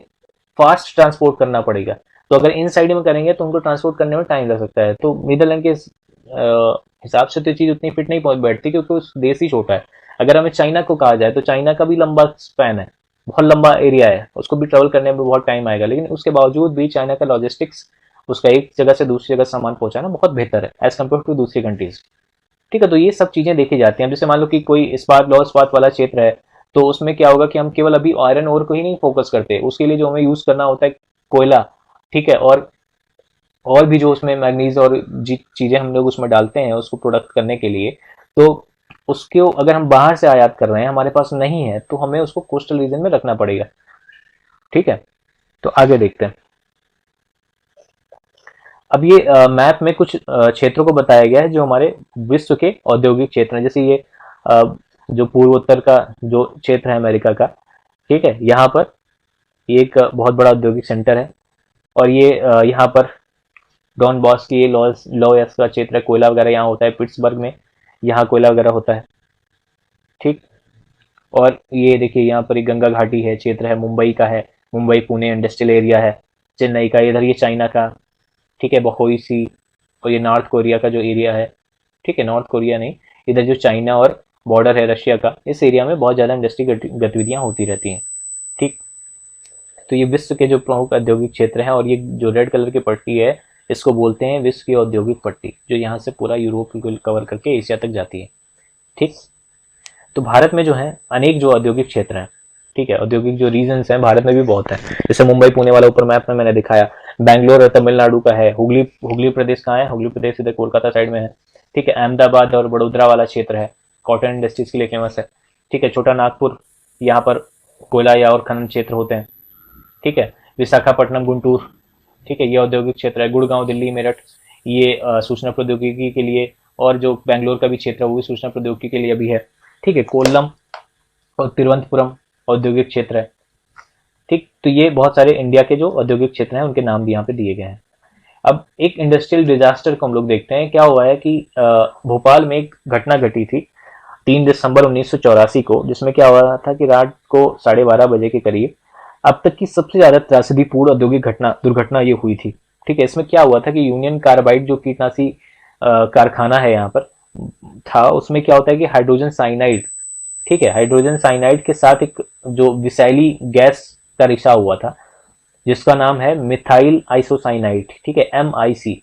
फास्ट ट्रांसपोर्ट करना पड़ेगा। तो अगर इन साइड में करेंगे तो उनको ट्रांसपोर्ट करने में टाइम लग सकता है। तो नीदरलैंड के हिसाब से तो चीज उतनी फिट नहीं बैठती, क्योंकि उस देश ही छोटा है। अगर हमें चाइना को कहा जाए तो चाइना का भी लंबा स्पैन है, बहुत लंबा एरिया है, उसको भी ट्रेवल करने में बहुत टाइम आएगा, लेकिन उसके बावजूद भी चाइना का लॉजिस्टिक्स, उसका एक जगह से दूसरी जगह सामान पहुंचाना बहुत बेहतर है एज कम्पेयर टू दूसरी कंट्रीज, ठीक है। तो ये सब चीजें देखी जाती हैं। जैसे मान लो कि कोई इस्पात, लौह इस्पात वाला क्षेत्र है, तो उसमें क्या होगा कि हम केवल अभी आयरन ओर को ही नहीं फोकस करते, उसके लिए जो हमें यूज करना होता है कोयला, ठीक है, और भी जो उसमें मैग्नीज और चीजें हम लोग उसमें डालते हैं उसको प्रोडक्ट करने के लिए, तो उसको अगर हम बाहर से आयात कर रहे हैं, हमारे पास नहीं है, तो हमें उसको कोस्टल रीजन में रखना पड़ेगा, ठीक है। तो आगे देखते हैं। अब ये मैप में कुछ क्षेत्रों को बताया गया है जो हमारे विश्व के औद्योगिक क्षेत्र हैं। जैसे ये जो पूर्वोत्तर का जो क्षेत्र है अमेरिका का, ठीक है, यहाँ पर ये एक बहुत बड़ा औद्योगिक सेंटर है। और ये यहाँ पर डॉन बॉस की ये लॉयस का क्षेत्र है, कोयला वगैरह यहाँ होता है। पिट्सबर्ग में यहाँ कोयला वगैरह होता है। ठीक। और ये देखिए यहाँ पर एक गंगा घाटी है, क्षेत्र है, मुंबई का है, मुंबई पुणे इंडस्ट्रियल एरिया है, चेन्नई का। इधर ये चाइना का, ठीक है, बहोई सी। और ये नॉर्थ कोरिया का जो एरिया है, ठीक है, नॉर्थ कोरिया नहीं, इधर जो चाइना और बॉर्डर है रशिया का, इस एरिया में बहुत ज़्यादा इंडस्ट्री गतिविधियाँ होती रहती हैं। ठीक। तो ये विश्व के जो प्रमुख औद्योगिक क्षेत्र हैं, और ये जो रेड कलर की पट्टी है, इसको बोलते हैं विश्व की औद्योगिक पट्टी, जो यहाँ से पूरा यूरोप को कवर करके एशिया तक जाती है। ठीक। तो भारत में जो है अनेक जो औद्योगिक क्षेत्र हैं, ठीक है, औद्योगिक जो रीजन्स हैं भारत में भी बहुत है। जैसे मुंबई पुणे वाला ऊपर मैप में मैंने दिखाया, बैंगलोर और तमिलनाडु का है, हुगली हुगली प्रदेश कहाँ है, हुगली प्रदेश इधर कोलकाता साइड में है। ठीक है, अहमदाबाद और बड़ोदरा वाला क्षेत्र है, कॉटन इंडस्ट्रीज के लिए फेमस है। ठीक है, छोटा नागपुर, यहाँ पर कोयला या और खनन क्षेत्र होते हैं। ठीक है, विशाखापट्टनम गुंटूर, ठीक है, ये औद्योगिक क्षेत्र है। गुड़गांव दिल्ली मेरठ, ये सूचना प्रौद्योगिकी के लिए, और जो बैंगलोर का भी क्षेत्र है वो भी सूचना प्रौद्योगिकी के लिए भी है। ठीक है, कोल्लम और तिरुवनंतपुरम औद्योगिक क्षेत्र है। ठीक। तो ये बहुत सारे इंडिया के जो औद्योगिक क्षेत्र हैं उनके नाम भी यहाँ पे दिए गए हैं। अब एक इंडस्ट्रियल डिजास्टर को हम लोग देखते हैं। क्या हुआ है कि भोपाल में एक घटना घटी थी 3 दिसंबर 1984 को, जिसमें क्या हुआ था कि रात को 12:30 बजे के करीब अब तक की सबसे ज्यादा त्रासदीपूर्ण औद्योगिक दुर्घटना ये हुई थी। ठीक है, इसमें क्या हुआ था कि यूनियन कार्बाइड जो कीटनाशी कारखाना है यहाँ पर था, उसमें क्या होता है कि हाइड्रोजन साइनाइड, ठीक है, हाइड्रोजन साइनाइड के साथ एक जो विषैली गैस का रिसाव हुआ था, जिसका नाम है मिथाइल आइसोसाइनाइड, ठीक है, MIC।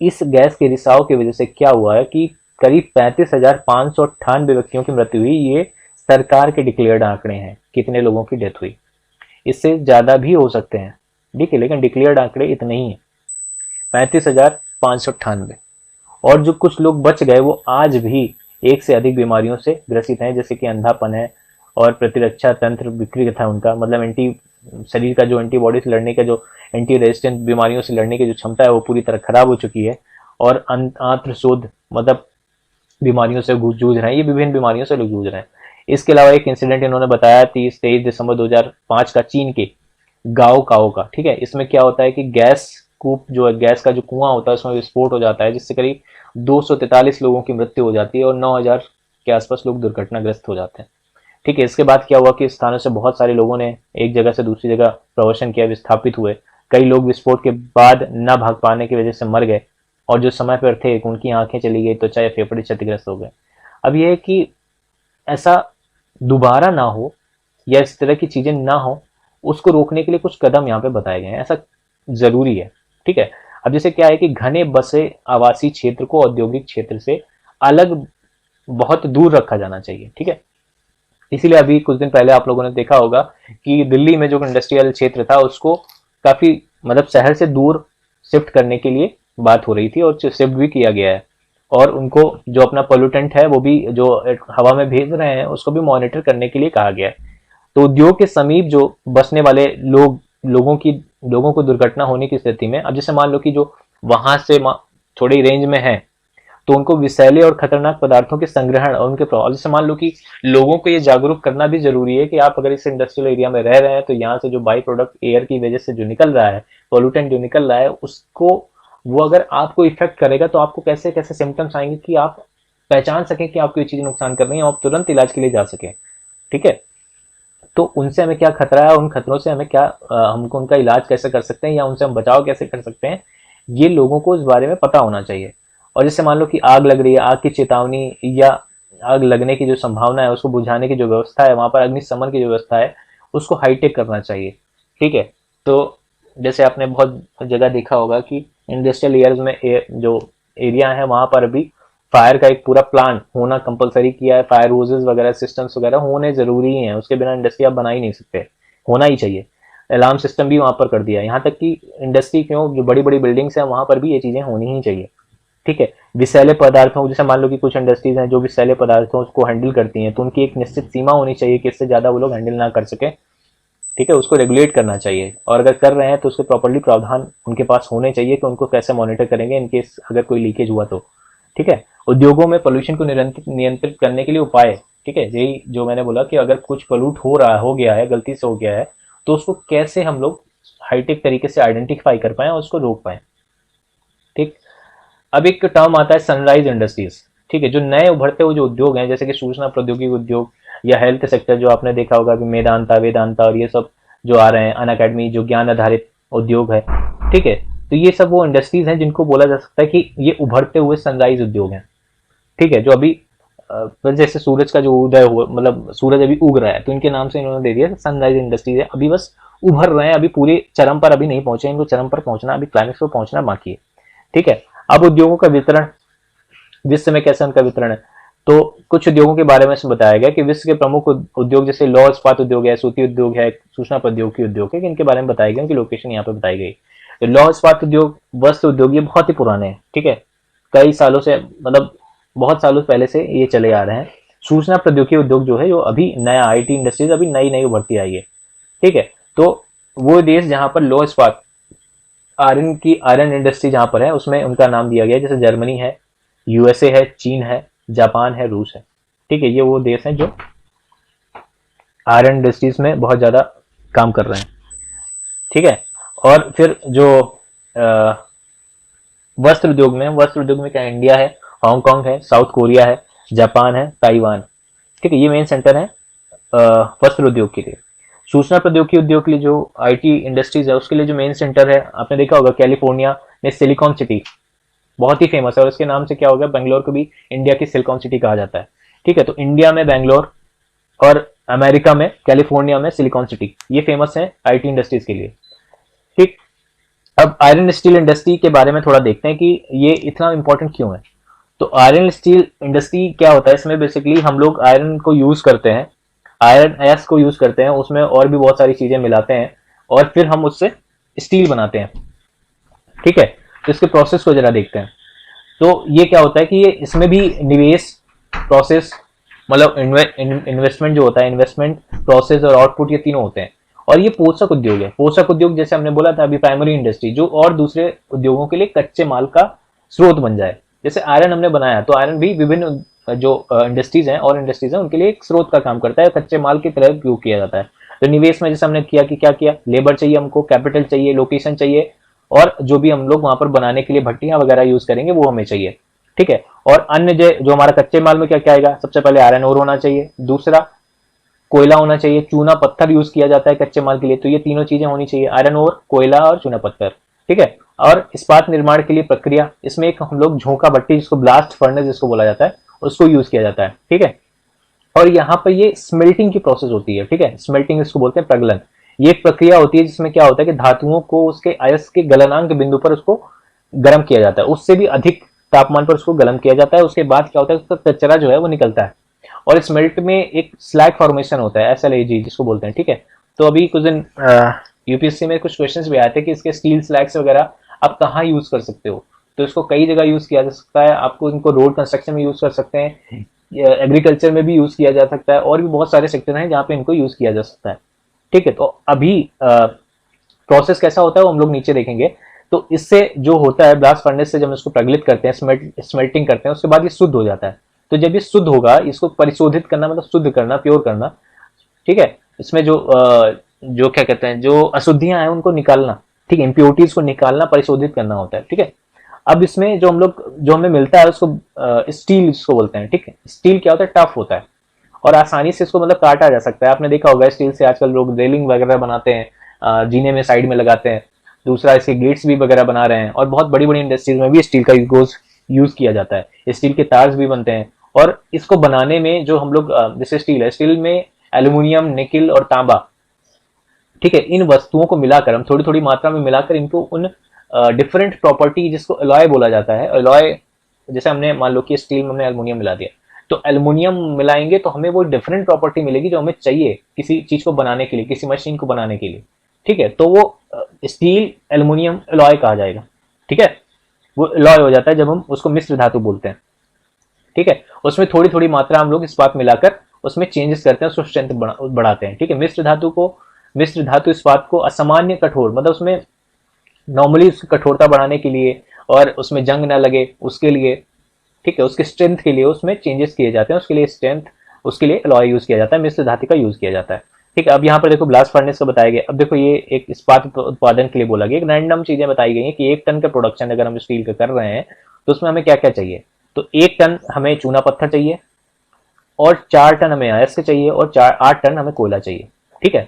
इस गैस के रिसाव की वजह से क्या हुआ है कि करीब 35,598 व्यक्तियों की मृत्यु हुई। ये सरकार के डिक्लेयर्ड आंकड़े हैं, कितने लोगों की डेथ हुई, इससे ज्यादा भी हो सकते हैं, ठीक है, लेकिन डिक्लेयर्ड आंकड़े इतने ही है, 35,598। और जो कुछ लोग बच गए वो आज भी एक से अधिक बीमारियों से ग्रसित हैं, जैसे कि अंधापन है, और प्रतिरक्षा तंत्र विकृत है उनका, मतलब शरीर का जो एंटीबॉडी से लड़ने का, जो एंटी रेजिस्टेंट बीमारियों से लड़ने की जो क्षमता है वो पूरी तरह खराब हो चुकी है। और आंत्रशोथ मतलब बीमारियों से जूझ रहे हैं, ये विभिन्न बीमारियों से लोग जूझ रहे हैं। इसके अलावा एक इंसिडेंट इन्होंने बताया 23 दिसंबर 2005 का, चीन के गाओ काओ का। ठीक है, इसमें क्या होता है कि गैस कूप जो है, गैस का जो कुआं होता है उसमें विस्फोट हो जाता है, जिससे करीब 243 लोगों की मृत्यु हो जाती है और 9,000 के आसपास लोग दुर्घटनाग्रस्त हो जाते हैं। ठीक है, इसके बाद क्या हुआ कि स्थानों से बहुत सारे लोगों ने एक जगह से दूसरी जगह प्रवासन किया, विस्थापित हुए। कई लोग विस्फोट के बाद न भाग पाने की वजह से मर गए, और जो समय पर थे उनकी आंखें चली गई, त्वचा या फेफड़े क्षतिग्रस्त हो गए। अब यह है कि ऐसा दोबारा ना हो या इस तरह की चीजें ना हो, उसको रोकने के लिए कुछ कदम यहाँ पे बताए गए हैं, ऐसा जरूरी है। ठीक है, अब जैसे क्या है कि घने बसे आवासीय क्षेत्र को औद्योगिक क्षेत्र से अलग बहुत दूर रखा जाना चाहिए। ठीक है, इसीलिए अभी कुछ दिन पहले आप लोगों ने देखा होगा कि दिल्ली में जो इंडस्ट्रियल क्षेत्र था उसको काफी मतलब शहर से दूर शिफ्ट करने के लिए बात हो रही थी, और शिफ्ट भी किया गया है। और उनको जो अपना पोल्यूटेंट है वो भी जो हवा में भेज रहे हैं उसको भी मॉनिटर करने के लिए कहा गया है। तो उद्योग के समीप जो बसने वाले लोगों को दुर्घटना होने की स्थिति में, अब जैसे मान लो कि जो वहां से थोड़ी रेंज में है, तो उनको विषैले और खतरनाक पदार्थों के संग्रहण और उनके प्रभाव, जैसे मान लो कि लोगों को ये जागरूक करना भी जरूरी है कि आप अगर इस इंडस्ट्रियल एरिया में रह रहे हैं तो यहाँ से जो बाई प्रोडक्ट एयर की वजह से जो निकल रहा है, पोल्यूटेंट जो निकल रहा है, उसको वो अगर आपको इफेक्ट करेगा तो आपको कैसे कैसे सिम्टम्स आएंगे कि आप पहचान सकें कि आपको ये चीज नुकसान कर रही है और आप तुरंत इलाज के लिए जा सकें। ठीक है, तो उनसे हमें क्या खतरा है, उन खतरों से हमें क्या हमको उनका इलाज कैसे कर सकते हैं या उनसे हम बचाव कैसे कर सकते हैं, ये लोगों को इस बारे में पता होना चाहिए। और जैसे मान लो कि आग लग रही है, आग की चेतावनी या आग लगने की जो संभावना है उसको बुझाने की जो व्यवस्था है, वहां पर अग्निशमन की जो व्यवस्था है उसको हाईटेक करना चाहिए। ठीक है, तो जैसे आपने बहुत जगह देखा होगा कि इंडस्ट्रियल एरियाज में जो एरिया है वहां पर भी फायर का एक पूरा प्लान होना कंपलसरी किया है। फायर रोजेस वगैरह सिस्टम्स वगैरह होने जरूरी हैं, उसके बिना इंडस्ट्री आप बना ही नहीं सकते, होना ही चाहिए। अलार्म सिस्टम भी वहां पर कर दिया है, यहाँ तक कि इंडस्ट्री क्यों जो बड़ी बड़ी बिल्डिंग्स हैं वहां पर भी ये चीजें होनी ही चाहिए। ठीक है, विषैले पदार्थों, जैसे मान लो कि कुछ इंडस्ट्रीज हैं जो विषैले पदार्थों को हैंडल करती हैं, तो उनकी एक निश्चित सीमा होनी चाहिए कि इससे ज्यादा वो लोग हैंडल ना कर सके। ठीक है, उसको रेगुलेट करना चाहिए, और अगर कर रहे हैं तो उसके प्रॉपर्ली प्रावधान उनके पास होने चाहिए कि उनको कैसे मॉनिटर करेंगे इनकेस अगर कोई लीकेज हुआ तो। ठीक है, उद्योगों में पोल्यूशन को नियंत्रित करने के लिए उपाय। ठीक है, यही जो मैंने बोला कि अगर कुछ पोल्यूट हो गया है, गलती से हो गया है, तो उसको कैसे हम लोग हाईटेक तरीके से आइडेंटिफाई कर पाए और उसको रोक पाए। ठीक, अब एक टर्म आता है सनराइज इंडस्ट्रीज। ठीक है, जो नए उभरते हुए जो उद्योग हैं, जैसे कि सूचना प्रौद्योगिकी उद्योग या हेल्थ सेक्टर, जो आपने देखा होगा कि मेदांता वेदांता और ये सब जो आ रहे हैं, अनअकैडमी जो ज्ञान आधारित उद्योग है। ठीक है, तो ये सब वो इंडस्ट्रीज हैं जिनको बोला जा सकता है कि ये उभरते हुए सनराइज उद्योग हैं। ठीक है, जो अभी जैसे सूरज का जो उदय हुआ, मतलब सूरज अभी उग रहा है, तो इनके नाम से इन्होंने दे दिया सनराइज इंडस्ट्रीज है। अभी बस उभर रहे हैं, अभी पूरे चरम पर अभी नहीं पहुंचे, इनको चरम पर पहुंचना, अभी क्लाइमेक्स पर पहुंचना बाकी है। ठीक है, अब उद्योगों का वितरण, विश्व में कैसे उनका वितरण है, तो कुछ उद्योगों के बारे में इसमें बताया गया कि विश्व के प्रमुख उद्योग जैसे लौह इस्पात उद्योग है, सूती उद्योग है, सूचना प्रौद्योगिकी उद्योग है, इनके बारे में बताया गया, उनकी लोकेशन यहाँ पे बताई गई। तो लौह इस्पात उद्योग, वस्त्र उद्योग, ये बहुत ही पुराने हैं। ठीक है, कई सालों से, मतलब बहुत सालों पहले से ये चले आ रहे हैं। सूचना प्रौद्योगिकी उद्योग जो है, जो अभी नया आईटी इंडस्ट्रीज अभी नई नई उभरती आई है। ठीक है, तो वो देश जहां पर लौह इस्पात, आयरन इंडस्ट्री जहां पर है, उसमें उनका नाम दिया गया, जैसे जर्मनी है, यूएसए है, चीन है, जापान है, रूस है। ठीक है, ये वो देश हैं जो आयरन इंडस्ट्रीज में बहुत ज्यादा काम कर रहे हैं। ठीक है, और फिर जो वस्त्र उद्योग में क्या, इंडिया है, हांगकांग है, साउथ कोरिया है, जापान है, ताइवान। ठीक है, ये मेन सेंटर है वस्त्र उद्योग के लिए। सूचना प्रौद्योगिकी उद्योग के लिए जो आईटी इंडस्ट्रीज है, उसके लिए जो मेन सेंटर है, आपने देखा होगा कैलिफोर्निया में सिलिकॉन सिटी बहुत ही फेमस है, और इसके नाम से क्या होगा, बेंगलोर को भी इंडिया की सिलिकॉन सिटी कहा जाता है। ठीक है, तो इंडिया में बेंगलोर और अमेरिका में कैलिफोर्निया में सिलिकॉन सिटी, ये फेमस है आईटी इंडस्ट्रीज के लिए। ठीक, अब आयरन स्टील इंडस्ट्री के बारे में थोड़ा देखते हैं कि ये इतना इंपॉर्टेंट क्यों है। तो आयरन स्टील इंडस्ट्री क्या होता है, इसमें बेसिकली हम लोग आयरन को यूज करते हैं, आयरन एस को यूज करते हैं, उसमें और भी बहुत सारी चीजें मिलाते हैं और फिर हम उससे स्टील बनाते हैं। ठीक है, तो इसके प्रोसेस को जरा देखते हैं। तो ये क्या होता है कि ये इसमें भी निवेश, प्रोसेस, मतलब इन्वेस्टमेंट जो होता है, इन्वेस्टमेंट, प्रोसेस और आउटपुट, ये तीनों होते हैं। और ये पोषक उद्योग है। पोषक उद्योग जैसे हमने बोला था अभी, प्राइमरी इंडस्ट्री, जो और दूसरे उद्योगों के लिए कच्चे माल का स्रोत बन जाए। जैसे आयरन हमने बनाया, तो आयरन भी विभिन्न जो इंडस्ट्रीज हैं और इंडस्ट्रीज हैं उनके लिए एक स्रोत का काम करता है, कच्चे माल की तरह उपयोग किया जाता है। तो निवेश में जैसे हमने किया कि क्या किया, लेबर चाहिए हमको, कैपिटल चाहिए, लोकेशन चाहिए, और जो भी हम लोग वहां पर बनाने के लिए भट्टियां वगैरह यूज करेंगे वो हमें चाहिए। ठीक है, और अन्य जो हमारा कच्चे माल में क्या क्या आएगा, सबसे पहले आयरन ओर होना चाहिए, दूसरा कोयला होना चाहिए, चूना पत्थर यूज किया जाता है कच्चे माल के लिए, तो ये तीनों चीजें होनी चाहिए, आयरन ओर, कोयला और चूना पत्थर। ठीक है, और इस्पात निर्माण के लिए प्रक्रिया, इसमें एक हम लोग झोंका भट्टी, जिसको ब्लास्ट फर्नेस जिसको बोला जाता है, उसको यूज किया जाता है। ठीक है, और यहाँ पर ये स्मेल्टिंग की प्रोसेस होती है। ठीक है, स्मेल्टिंग इसको बोलते हैं प्रगलन। ये एक प्रक्रिया होती है जिसमें क्या होता है कि धातुओं को उसके अयस्क के गलनांक बिंदु पर उसको गर्म किया जाता है, उससे भी अधिक तापमान पर उसको गर्म किया जाता है। उसके बाद क्या होता है, उसका कचरा जो है वो निकलता है, और स्मेल्ट में एक स्लैग फॉर्मेशन होता है, SLAG जिसको बोलते हैं। ठीक है, तो अभी कुछ दिन यूपीएससी में कुछ क्वेश्चंस भी आए थे कि इसके स्टील स्लैग्स वगैरह आप कहाँ यूज कर सकते हो, तो इसको कई जगह यूज किया जा सकता है। आपको इनको रोड कंस्ट्रक्शन में यूज कर सकते हैं, एग्रीकल्चर में भी यूज किया जा सकता है, और भी बहुत सारे सेक्टर हैं जहाँ पे इनको यूज किया जा सकता है। ठीक है, तो अभी प्रोसेस कैसा होता है वो हम लोग नीचे देखेंगे। तो इससे जो होता है, ब्लास्ट फर्नेस से जब इसको प्रज्वलित करते हैं, स्मेल्टिंग करते हैं, उसके बाद ये शुद्ध हो जाता है। तो जब ये शुद्ध होगा, इसको परिशोधित करना मतलब शुद्ध करना, प्योर करना। ठीक है, इसमें जो क्या कहते हैं, जो अशुद्धियां हैं उनको निकालना, ठीक है, इम्प्योरिटीज को निकालना, परिशोधित करना होता है। ठीक है, अब इसमें जो हमें मिलता है उसको स्टील जिसको बोलते हैं। ठीक है, स्टील क्या होता है, टफ होता है और आसानी से इसको मतलब काटा जा सकता है। आपने देखा होगा स्टील से आजकल लोग रेलिंग वगैरह बनाते हैं, जीने में साइड में लगाते हैं, दूसरा इसके गेट्स भी वगैरह बना रहे हैं, और बहुत बड़ी बड़ी इंडस्ट्रीज में भी स्टील का यूज किया जाता है। स्टील के तार्स भी बनते हैं, और इसको बनाने में जो हम लोग जैसे स्टील है, स्टील में एल्यूमिनियम, निकिल और तांबा, ठीक है, इन वस्तुओं को मिलाकर, हम थोड़ी थोड़ी मात्रा में मिलाकर इनको उन डिफरेंट प्रॉपर्टी, जिसको एलॉय बोला जाता है, एलॉय, जैसे हमने मान लो कि स्टील में हमने एल्यूमिनियम मिला दिया, तो एल्यूमिनियम मिलाएंगे तो हमें वो डिफरेंट प्रॉपर्टी मिलेगी जो हमें चाहिए किसी चीज को बनाने के लिए, किसी मशीन को बनाने के लिए। ठीक है, तो वो स्टील एल्यूमिनियम एलॉय कहा जाएगा। ठीक है, वो एलॉय हो जाता है जब हम उसको मिश्र धातु बोलते हैं। ठीक है, उसमें थोड़ी थोड़ी मात्रा हम लोग इस्पात मिलाकर उसमें चेंजेस करते हैं, उसको स्ट्रेंथ बढ़ाते हैं। ठीक है, मिश्र धातु इस्पात को असामान्य कठोर, मतलब उसमें नॉर्मली उसकी कठोरता बढ़ाने के लिए और उसमें जंग ना लगे उसके लिए, ठीक है, उसके स्ट्रेंथ के लिए उसमें चेंजेस किए जाते हैं, उसके लिए स्ट्रेंथ, उसके लिए एलॉय यूज किया जाता है, मिश्र धातु का यूज किया जाता है। ठीक है। अब यहाँ पर देखो ब्लास्ट फर्नेस का बताया गया। अब देखो ये एक इस्पात उत्पादन के लिए बोला गया, एक रैंडम चीजें बताई गई हैं कि 1 टन का प्रोडक्शन अगर हम स्टील का कर रहे हैं तो उसमें हमें क्या क्या चाहिए। तो 1 टन हमें चूना पत्थर चाहिए, और 4 टन हमें अयस्क चाहिए, और 8 टन हमें कोयला चाहिए। ठीक है।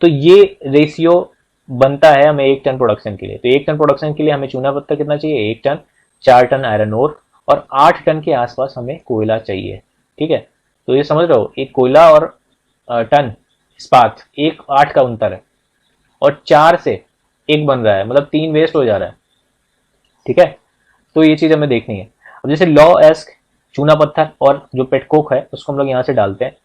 तो ये रेशियो बनता है हमें 1 टन प्रोडक्शन के लिए। तो 1 टन प्रोडक्शन के लिए हमें चूना पत्थर कितना चाहिए, 1 टन, 4 टन आयरन ओर, और 8 टन के आसपास हमें कोयला चाहिए। ठीक है। तो ये समझ रहे हो, एक कोयला और टन इस्पात, 1 8 का अंतर है, और 4 से 1 बन रहा है, मतलब 3 वेस्ट हो जा रहा है। ठीक है। तो ये चीज हमें देखनी है। अब जैसे लॉ एस्क, चूना पत्थर और जो पेटकोक है उसको हम लोग यहाँ से डालते हैं।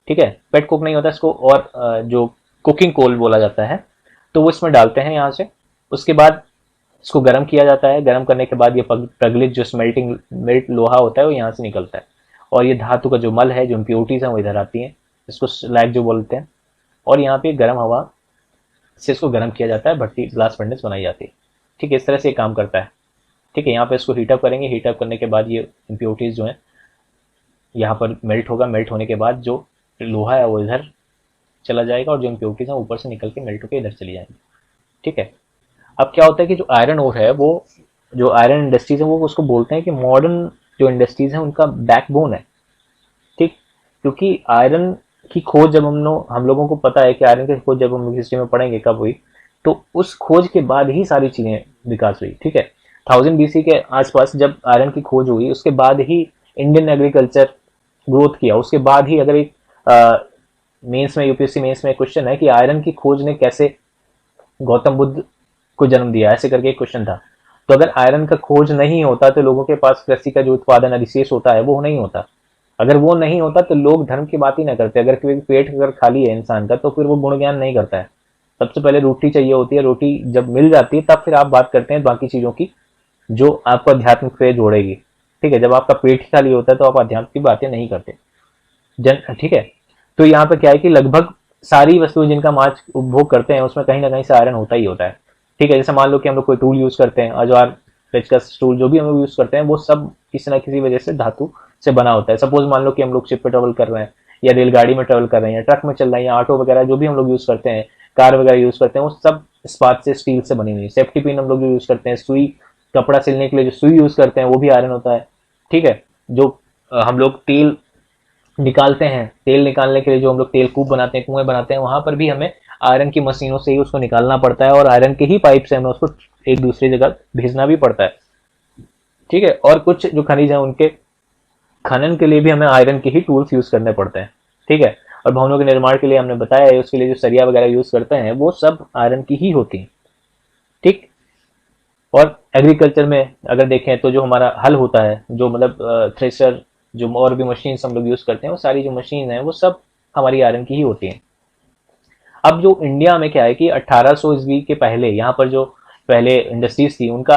ठीक है। पेटकोक नहीं होता इसको, और जो कुकिंग कोल बोला जाता है, तो वो इसमें डालते हैं यहाँ से। उसके बाद इसको गर्म किया जाता है। गर्म करने के बाद ये प्रगलित जो मेल्ट लोहा होता है वो यहाँ से निकलता है, और ये धातु का जो मल है, जो इम्प्योरिटीज है वो इधर आती है, इसको स्लैग जो बोलते हैं। और यहाँ पे गर्म हवा से इसको गर्म किया जाता है, भट्टी ब्लास्ट फर्नेस बनाई जाती है। ठीक है। इस तरह से ये काम करता है। ठीक है। यहाँ पे इसको हीटअप करेंगे। हीटअप करने के बाद ये इम्प्योरिटीज जो है यहाँ पर मेल्ट होगा। मेल्ट होने के बाद जो लोहा है वो इधर चला जाएगा, और जो इम्प्योरिटीज है ऊपर से निकल के मेल्ट होकर इधर चली जाएंगी। ठीक है। अब क्या होता है कि जो आयरन ओर है, वो जो आयरन इंडस्ट्रीज है वो उसको बोलते हैं कि मॉडर्न जो इंडस्ट्रीज है उनका बैकबोन है। ठीक। क्योंकि आयरन की खोज जब हम लोगों को पता है कि आयरन की खोज जब हम हिस्ट्री में पढ़ेंगे कब हुई, तो उस खोज के बाद ही सारी चीजें विकास हुई। ठीक है। 1000 BC के आसपास जब आयरन की खोज हुई, उसके बाद ही इंडियन एग्रीकल्चर ग्रोथ किया। उसके बाद ही, अगर एक मेंस में, यूपीएससी मेंस में क्वेश्चन है कि आयरन की खोज ने कैसे गौतम बुद्ध को जन्म दिया, ऐसे करके एक क्वेश्चन था। तो अगर आयरन का खोज नहीं होता तो लोगों के पास कृषि का जो उत्पादन अधिशेष होता है वो नहीं होता। अगर वो नहीं होता तो लोग धर्म की बात ही ना करते। अगर कोई पेट अगर खाली है इंसान का तो फिर वो गुण ज्ञान नहीं करता है। सबसे पहले रोटी चाहिए होती है। रोटी जब मिल जाती है तब फिर आप बात करते हैं बाकी चीजों की, जो आपको अध्यात्म से जोड़ेगी। ठीक है। जब आपका पेट ही खाली होता है तो आप अध्यात्म की बातें नहीं करते। ठीक है। तो यहाँ पे क्या है कि लगभग सारी वस्तुएं जिनका हम आज उपभोग करते हैं उसमें कहीं ना कहीं से आयरन होता ही होता है। ठीक है। जैसे मान लो कि हम लोग कोई टूल यूज करते हैं, औजार, पेचकस, टूल, जो भी हम लोग यूज करते हैं वो सब किसी ना किसी वजह से धातु से बना होता है। सपोज मान लो कि हम लोग शिप पे ट्रेवल कर रहे हैं, या रेलगाड़ी में ट्रेवल कर रहे हैं, या ट्रक में चल रहे हैं, या ऑटो वगैरह जो भी हम लोग यूज करते हैं, कार वगैरह यूज करते हैं, वो सब इस्पात से, स्टील से बनी हुई है। सेफ्टी पिन हम लोग जो यूज करते हैं, सुई, कपड़ा सिलने के लिए जो सुई यूज करते हैं वो भी आयरन होता है। ठीक है। जो हम लोग तेल निकालते हैं, तेल निकालने के लिए जो हम लोग तेल कूप बनाते हैं, कुएं बनाते हैं, वहां पर भी हमें आयरन की मशीनों से ही उसको निकालना पड़ता है, और आयरन के ही पाइप से हमें उसको एक दूसरी जगह भेजना भी पड़ता है। ठीक है। और कुछ जो खनिज है उनके खनन के लिए भी हमें आयरन के ही टूल्स यूज करने पड़ते हैं। ठीक है। और भवनों के निर्माण के लिए हमने बताया है, उसके लिए जो सरिया वगैरह यूज करते हैं वो सब आयरन की ही होती है। ठीक। और एग्रीकल्चर में अगर देखें तो जो हमारा हल होता है, जो मतलब थ्रेशर, जो और भी मशीन हम लोग यूज करते हैं, वो सारी जो मशीन है वो सब हमारी आयरन की ही होती हैं। अब जो इंडिया में क्या है कि 1800 ईस्वी के पहले यहाँ पर जो पहले इंडस्ट्रीज थी उनका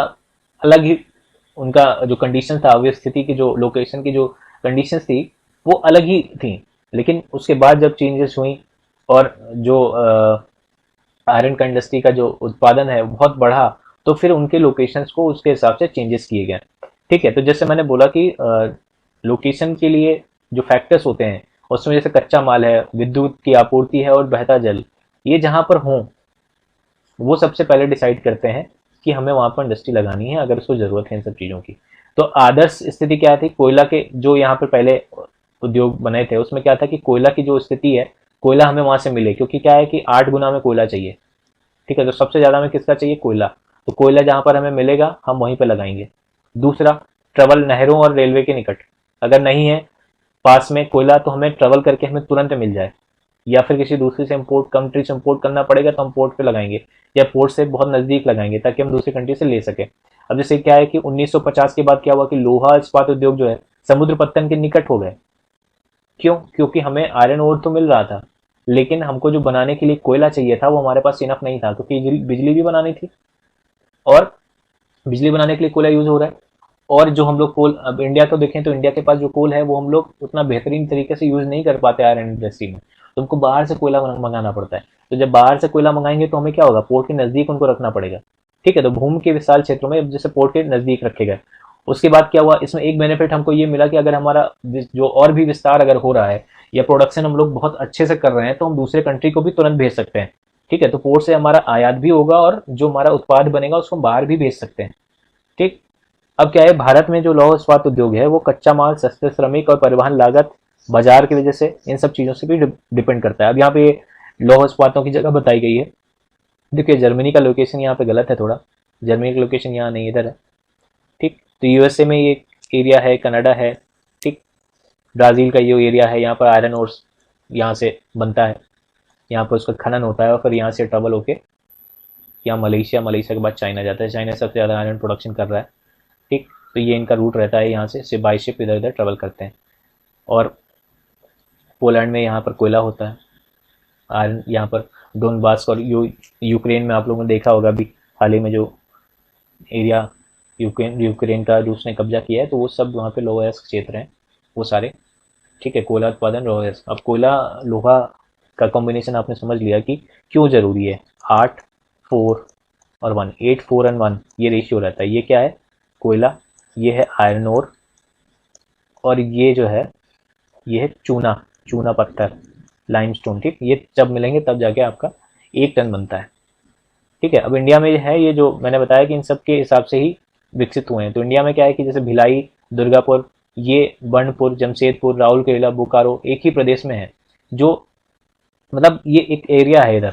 अलग ही, उनका जो कंडीशन था, वे स्थिति की जो लोकेशन की जो कंडीशंस थी वो अलग ही थी। लेकिन उसके बाद जब चेंजेस हुई और जो आयरन का इंडस्ट्री का जो उत्पादन है बहुत बढ़ा, तो फिर उनके लोकेशंस को उसके हिसाब से चेंजेस किए गए। ठीक है। तो जैसे मैंने बोला कि लोकेशन के लिए जो फैक्टर्स होते हैं उसमें जैसे कच्चा माल है, विद्युत की आपूर्ति है, और बहता जल, ये जहां पर हों वो सबसे पहले डिसाइड करते हैं कि हमें वहां पर इंडस्ट्री लगानी है, अगर उसको जरूरत है इन सब चीजों की। तो आदर्श स्थिति क्या थी, कोयला के जो यहाँ पर पहले उद्योग बने थे उसमें क्या था कि कोयला की जो स्थिति है, कोयला हमें वहां से मिले, क्योंकि क्या है कि 8 गुना में कोयला चाहिए। ठीक है। तो सबसे ज्यादा में किसका चाहिए, कोयला। तो कोयला जहां पर हमें मिलेगा हम वहीं पर लगाएंगे। दूसरा, ट्रेवल, नहरों और रेलवे के निकट अगर नहीं है पास में कोयला, तो हमें ट्रेवल करके हमें तुरंत मिल जाए, या फिर किसी दूसरी से इम्पोर्ट, कंट्री से इम्पोर्ट करना पड़ेगा तो हम पोर्ट पे लगाएंगे, या पोर्ट से बहुत नजदीक लगाएंगे ताकि हम दूसरी कंट्री से ले सके। अब जैसे क्या है कि 1950 के बाद क्या हुआ कि लोहा इस्पात उद्योग जो है समुद्र पत्तन के निकट हो गए। क्यों? क्योंकि हमें आयरन ओर तो मिल रहा था, लेकिन हमको जो बनाने के लिए कोयला चाहिए था वो हमारे पास इनफ नहीं था, क्योंकि बिजली भी बनानी थी, और बिजली बनाने के लिए कोयला यूज हो रहा है। और जो हम लोग कोल, अब इंडिया तो देखें तो इंडिया के पास जो कोल है वो हम लोग उतना बेहतरीन तरीके से यूज नहीं कर पाते आयरन इंडस्ट्री में, तो हमको बाहर से कोयला मंगाना पड़ता है। तो जब बाहर से कोयला मंगाएंगे तो हमें क्या होगा, पोर्ट के नजदीक उनको रखना पड़ेगा। ठीक है। तो भूमि के विशाल क्षेत्रों में जैसे पोर्ट के नजदीक रखे गए। उसके बाद क्या हुआ, इसमें एक बेनिफिट हमको ये मिला कि अगर हमारा जो और भी विस्तार अगर हो रहा है, या प्रोडक्शन हम लोग बहुत अच्छे से कर रहे हैं तो हम दूसरे कंट्री को भी तुरंत भेज सकते हैं। ठीक है, तो पोर्ट से हमारा आयात भी होगा और जो हमारा उत्पाद बनेगा उसको हम बाहर भी भेज सकते हैं। ठीक। अब क्या है, भारत में जो लौह इस्पात उद्योग है वो कच्चा माल, सस्ते श्रमिक और परिवहन लागत, बाजार की वजह से इन सब चीज़ों से भी डिपेंड करता है। अब यहाँ पे लौह इस्पातों की जगह बताई गई है। देखिए जर्मनी का लोकेशन यहाँ पे गलत है थोड़ा, जर्मनी का लोकेशन यहाँ नहीं इधर है। ठीक, तो यूएसए में ये एरिया है, कनाडा है। ठीक, ब्राज़ील का ये एरिया है, यहाँ पर आयरन और यहाँ से बनता है, यहाँ पर उसका खनन होता है और फिर यहाँ से ट्रेवल होके यहाँ मलेशिया, मलेशिया के बाद चाइना जाता है। चाइना सबसे ज़्यादा आयरन प्रोडक्शन कर रहा है। ठीक, तो ये इनका रूट रहता है, यहाँ से बाई शिप इधर उधर ट्रेवल करते हैं। और पोलैंड में यहाँ पर कोयला होता है, आयरन यहाँ पर डोनबास और यूक्रेन में आप लोगों ने देखा होगा अभी हाल ही में जो एरिया यूक्रेन का रूस ने कब्जा किया है, तो वो सब वहाँ पे लोहा अयस्क क्षेत्र हैं वो सारे। ठीक है, कोयला उत्पादन, लोहा अयस्क। अब कोयला लोहा का कॉम्बिनेशन आपने समझ लिया कि क्यों ज़रूरी है। 8 4 और 1, 8 4 और 1 ये रेशियो रहता है। ये क्या है, कोयला, ये है आयरन ओर, और ये जो है ये है चूना पत्थर, लाइमस्टोन। ठीक, ये जब मिलेंगे तब जाके आपका 1 टन बनता है। ठीक है, अब इंडिया में है ये जो मैंने बताया कि इन सब के हिसाब से ही विकसित हुए हैं। तो इंडिया में क्या है कि जैसे भिलाई, दुर्गापुर, ये बर्नपुर, जमशेदपुर, राउरकेला, बोकारो एक ही प्रदेश में है। जो मतलब ये एक एरिया है इधर,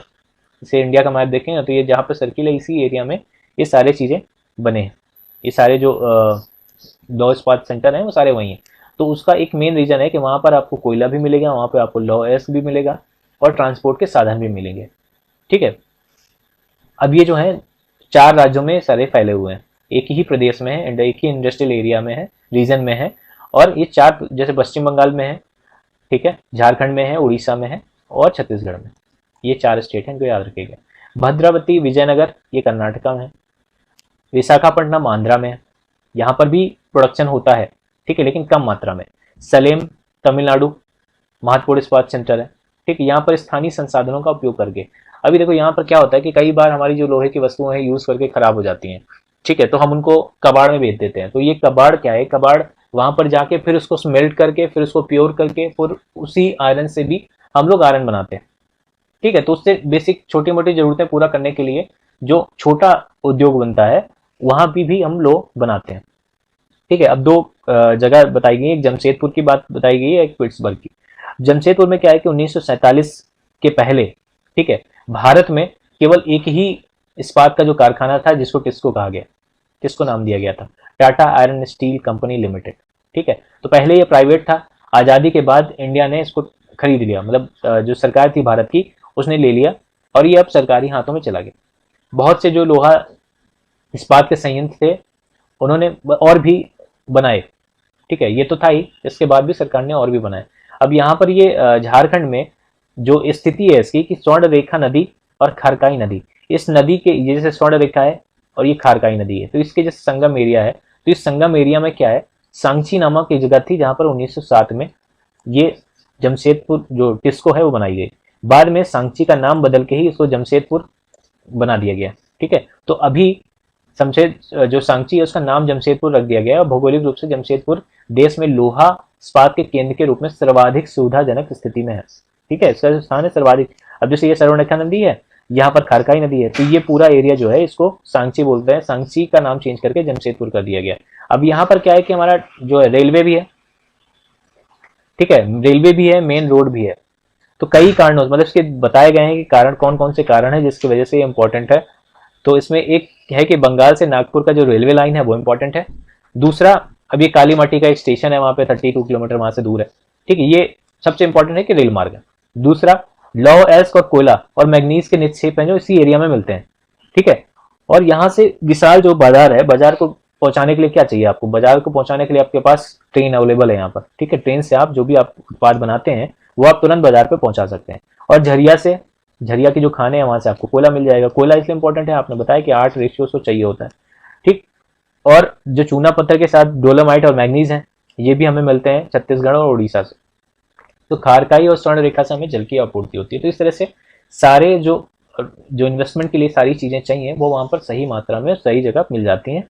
जैसे इंडिया का मैप देखें ना तो ये जहाँ पर सर्किल है इसी एरिया में ये सारे चीज़ें बने हैं। ये सारे जो लौह इस्पात सेंटर हैं वो सारे वहीं हैं। तो उसका एक मेन रीज़न है कि वहाँ पर आपको कोयला भी मिलेगा, वहाँ पर आपको लौह अयस्क भी मिलेगा और ट्रांसपोर्ट के साधन भी मिलेंगे। ठीक है, अब ये जो है 4 राज्यों में सारे फैले हुए हैं, एक ही प्रदेश में है, एक ही इंडस्ट्रियल एरिया में है, रीजन में है। और ये 4 जैसे पश्चिम बंगाल में है, ठीक है, झारखंड में है, उड़ीसा में है और छत्तीसगढ़ में। ये 4 स्टेट हैं जो याद रखेंगे। भद्रावती, विजयनगर ये कर्नाटका में है। विशाखापट्टनम आंध्रा में है, यहाँ पर भी प्रोडक्शन होता है, ठीक है, लेकिन कम मात्रा में। सलेम तमिलनाडु महत्वपूर्ण इस्पात सेंटर है। ठीक, यहाँ पर स्थानीय संसाधनों का उपयोग करके। अभी देखो यहाँ पर क्या होता है कि कई बार हमारी जो लोहे की वस्तुएं हैं यूज करके खराब हो जाती हैं। ठीक है, तो हम उनको कबाड़ में बेच देते हैं। तो ये कबाड़ क्या है, कबाड़ वहां पर जाके फिर उसको स्मेल्ट करके फिर उसको प्योर करके फिर उसी आयरन से भी हम लोग आयरन बनाते हैं। ठीक है, तो उससे बेसिक छोटी मोटी जरूरतें पूरा करने के लिए जो छोटा उद्योग बनता है वहां भी हम लोग बनाते हैं। ठीक है, अब 2 जगह बताई गई, एक जमशेदपुर की बात बताई गई है, एक पिट्सबर्ग की। जमशेदपुर में क्या है कि 1947 के पहले, ठीक है, भारत में केवल एक ही इस्पात का जो कारखाना था जिसको टिस्को कहा गया, टिस्को नाम दिया गया था, Tata iron steel company limited. ठीक है, तो पहले ये प्राइवेट था, आज़ादी के बाद इंडिया ने इसको खरीद लिया, मतलब जो सरकार थी भारत की उसने ले लिया और ये अब सरकारी हाथों में चला गया। बहुत से जो लोहा इस्पात के संयंत्र थे उन्होंने और भी बनाए। ठीक है, ये तो था ही, इसके बाद भी सरकार ने और भी बनाए। अब यहाँ पर ये झारखंड में जो स्थिति है इसकी कि स्वर्ण रेखा नदी और खारकाई नदी, इस नदी के जैसे स्वर्ण रेखा है और ये खारकाई नदी है, तो इसके जैसे संगम एरिया है। तो इस संगम एरिया में क्या है, सांची नामक एक जगह थी जहाँ पर 1907 में ये जमशेदपुर जो टिस्को है वो बनाई गई। बाद में सांची का नाम बदल के ही इसको जमशेदपुर बना दिया गया। ठीक है, तो अभी जमशेद जो सांची है उसका नाम जमशेदपुर रख दिया गया है और भौगोलिक रूप से जमशेदपुर देश में लोहा इस्पात के केंद्र के रूप में सर्वाधिक सुविधाजनक स्थिति में है। ठीक है, इसका जो स्थान है सर्वाधिक। अब जैसे ये स्वर्णरेखा नदी है, यहाँ पर खारकाई नदी है, तो ये पूरा एरिया जो है इसको सांची बोलते हैं। सांची का नाम चेंज करके जमशेदपुर कर दिया गया। अब यहाँ पर क्या है कि हमारा जो है रेलवे भी है, ठीक है, रेलवे भी है, मेन रोड भी है। तो कई कारणों मतलब इसके बताए गए हैं कि कारण कौन कौन से कारण है जिसकी वजह से ये इंपॉर्टेंट है। तो इसमें एक है कि बंगाल से नागपुर का जो रेलवे लाइन है वो इंपॉर्टेंट है। दूसरा, अब ये काली माटी का एक स्टेशन है, वहां पे 32 किलोमीटर वहां से दूर है। ठीक है, ये सबसे इंपॉर्टेंट है कि रेल मार्ग है। दूसरा, लौह अयस्क और कोयला और मैग्नीज के निक्षेप हैं जो इसी एरिया में मिलते हैं। ठीक है, और यहाँ से विशाल जो बाजार है, बाजार को पहुंचाने के लिए क्या चाहिए आपको, बाजार को पहुंचाने के लिए आपके पास ट्रेन अवेलेबल है यहाँ पर। ठीक है, ट्रेन से आप जो भी आप उत्पाद बनाते हैं वो आप तुरंत बाजार पे पहुंचा सकते हैं। और झरिया की जो खाने हैं वहां से आपको कोयला मिल जाएगा। कोयला इसलिए इंपॉर्टेंट है, आपने बताया कि 8 रेशियो उसको चाहिए होता है। ठीक, और जो चूना पत्थर के साथ डोलोमाइट और मैग्नीज हैं ये भी हमें मिलते हैं छत्तीसगढ़ और उड़ीसा से। तो खारकाई और स्वर्ण रेखा से हमें जल की आपूर्ति होती है। तो इस तरह से सारे जो इन्वेस्टमेंट के लिए सारी चीजें चाहिए वो वहां पर सही मात्रा में सही जगह मिल जाती हैं।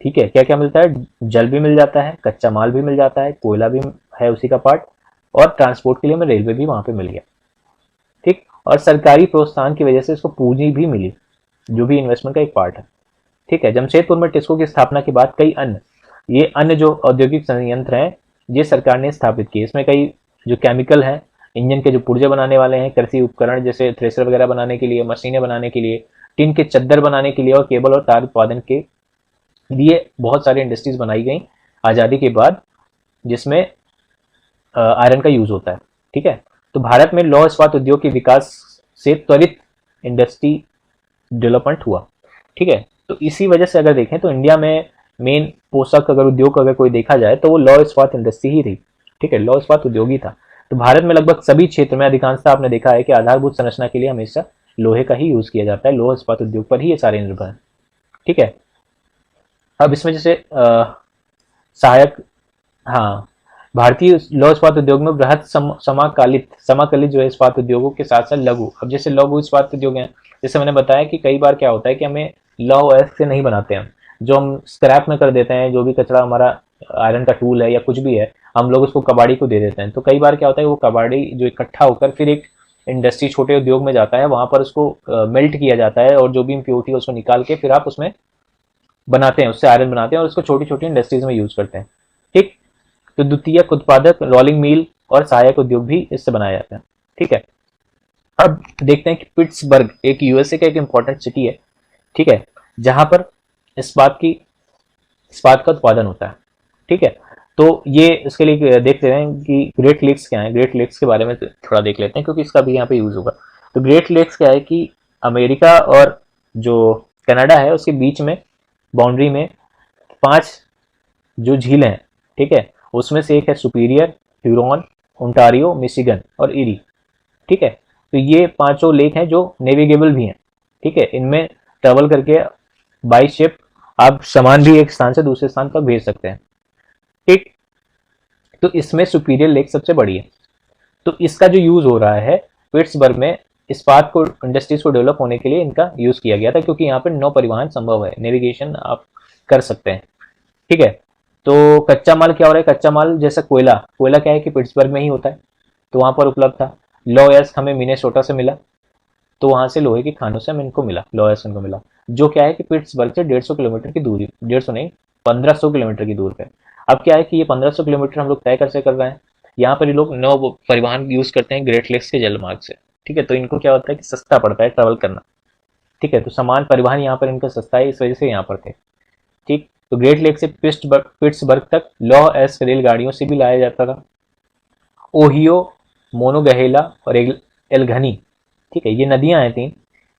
ठीक है, क्या क्या मिलता है, जल भी मिल जाता है, कच्चा माल भी मिल जाता है, कोयला भी है उसी का पार्ट, और ट्रांसपोर्ट के लिए हमें रेलवे भी वहां पे मिल गया। ठीक, और सरकारी प्रोत्साहन की वजह से इसको पूंजी भी मिली, जो भी इन्वेस्टमेंट का एक पार्ट है। ठीक है, जमशेदपुर में टिस्को की स्थापना के बाद कई अन्य जो औद्योगिक संयंत्र हैं ये सरकार ने स्थापित किए। इसमें कई जो केमिकल हैं, इंजन के जो पुर्जे बनाने वाले हैं, कृषि उपकरण जैसे थ्रेसर वगैरह बनाने के लिए, मशीनें बनाने के लिए, टिन के चद्दर बनाने के लिए और केबल और तार उत्पादन के लिए बहुत सारी इंडस्ट्रीज बनाई गई आज़ादी के बाद, जिसमें आयरन का यूज होता है। ठीक है, तो भारत में लौह इस्पात उद्योग के विकास से त्वरित इंडस्ट्री डेवलपमेंट हुआ। ठीक है, तो इसी वजह से अगर देखें तो इंडिया में मेन पोषक अगर उद्योग अगर कोई देखा जाए तो वो लौह इस्पात इंडस्ट्री ही रही। ठीक है, लौह इस्पात उद्योग ही था। तो भारत में लगभग सभी क्षेत्र में अधिकांशतः आपने देखा है कि आधारभूत संरचना के लिए हमेशा लोहे का ही यूज किया जाता है, लौह इस्पात उद्योग पर ही ये सारे निर्भर है। ठीक है, अब इसमें जैसे सहायक, हाँ, भारतीय लौह इस्पात उद्योग में बृहत समाकलित जो है इस्पात उद्योगों के साथ साथ लघु, अब जैसे लघु इस्पात उद्योग हैं, जैसे मैंने बताया कि कई बार क्या होता है कि हमें लौह अयस्क से नहीं बनाते हैं, जो हम स्क्रैप में कर देते हैं, जो भी कचरा हमारा आयरन का टूल है या कुछ भी है, हम लोग उसको कबाड़ी को दे देते हैं। तो कई बार क्या होता है वो कबाड़ी जो इकट्ठा होकर फिर एक इंडस्ट्री, छोटे उद्योग में जाता है, वहां पर उसको मेल्ट किया जाता है और जो भी इम्प्योरिटी है उसको निकाल के फिर आप उसमें बनाते हैं, उससे आयरन बनाते हैं और उसको छोटी छोटी इंडस्ट्रीज में यूज करते हैं। ठीक, तो द्वितीयक उत्पादक, रोलिंग मिल और सहायक उद्योग भी इससे बनाया जाता है। ठीक है, अब देखते हैं कि पिट्सबर्ग एक यूएसए का एक इंपॉर्टेंट सिटी है। ठीक है, जहां पर इस्पात का उत्पादन होता है। ठीक है, तो ये इसके लिए देख लेते हैं कि ग्रेट लेक्स क्या है। ग्रेट लेक्स के बारे में थोड़ा देख लेते हैं क्योंकि इसका भी यहाँ पे यूज होगा। तो ग्रेट लेक्स क्या है कि अमेरिका और जो कनाडा है उसके बीच में बाउंड्री में 5 जो झीलें हैं, ठीक है, उसमें से एक है सुपीरियर, ह्यूरॉन, ओंटारियो, मिशिगन और इरी। ठीक है, तो ये 5 लेक हैं जो नेविगेबल भी हैं। ठीक है, इनमें ट्रेवल करके बाई शिप आप सामान भी एक स्थान से दूसरे स्थान पर भेज सकते हैं। ठीक, तो इसमें सुपीरियर लेक सबसे बड़ी है। तो इसका जो यूज हो रहा है पिट्सबर्ग में, इस्पात को, इंडस्ट्रीज को डेवलप होने के लिए इनका यूज किया गया था क्योंकि यहाँ पर नौ परिवहन संभव है, नेविगेशन आप कर सकते हैं। ठीक है, तो कच्चा माल क्या हो रहा है, कच्चा माल जैसे कोयला क्या है कि पिट्सबर्ग में ही होता है, तो वहां पर उपलब्ध था। लौह अयस्क हमें मिनेसोटा से मिला, तो वहां से लोहे की खानों से हमें इनको मिला, लौह अयस्क इनको मिला, जो क्या है कि पिट्सबर्ग से 150 किलोमीटर की दूरी, 150 नहीं 1500 किलोमीटर की दूर पे। अब क्या है कि ये 1500 किलोमीटर हम लोग तय कैसे कर रहे हैं, यहाँ पर ये लोग नौ परिवहन यूज करते हैं ग्रेट लेक्स के जलमार्ग से। ठीक है, तो इनको क्या होता है कि सस्ता पड़ता है ट्रेवल करना। ठीक है, तो सामान परिवहन यहाँ पर इनका सस्ता है, इस वजह से यहाँ पर थे। ठीक, तो ग्रेट लेक से पिट्सबर्ग तक लौह अयस्क रेलगाड़ियों से भी लाया जाता था। ओहियो, मोनोगहेला और एलघनी, ठीक है, ये नदियां हैं 3,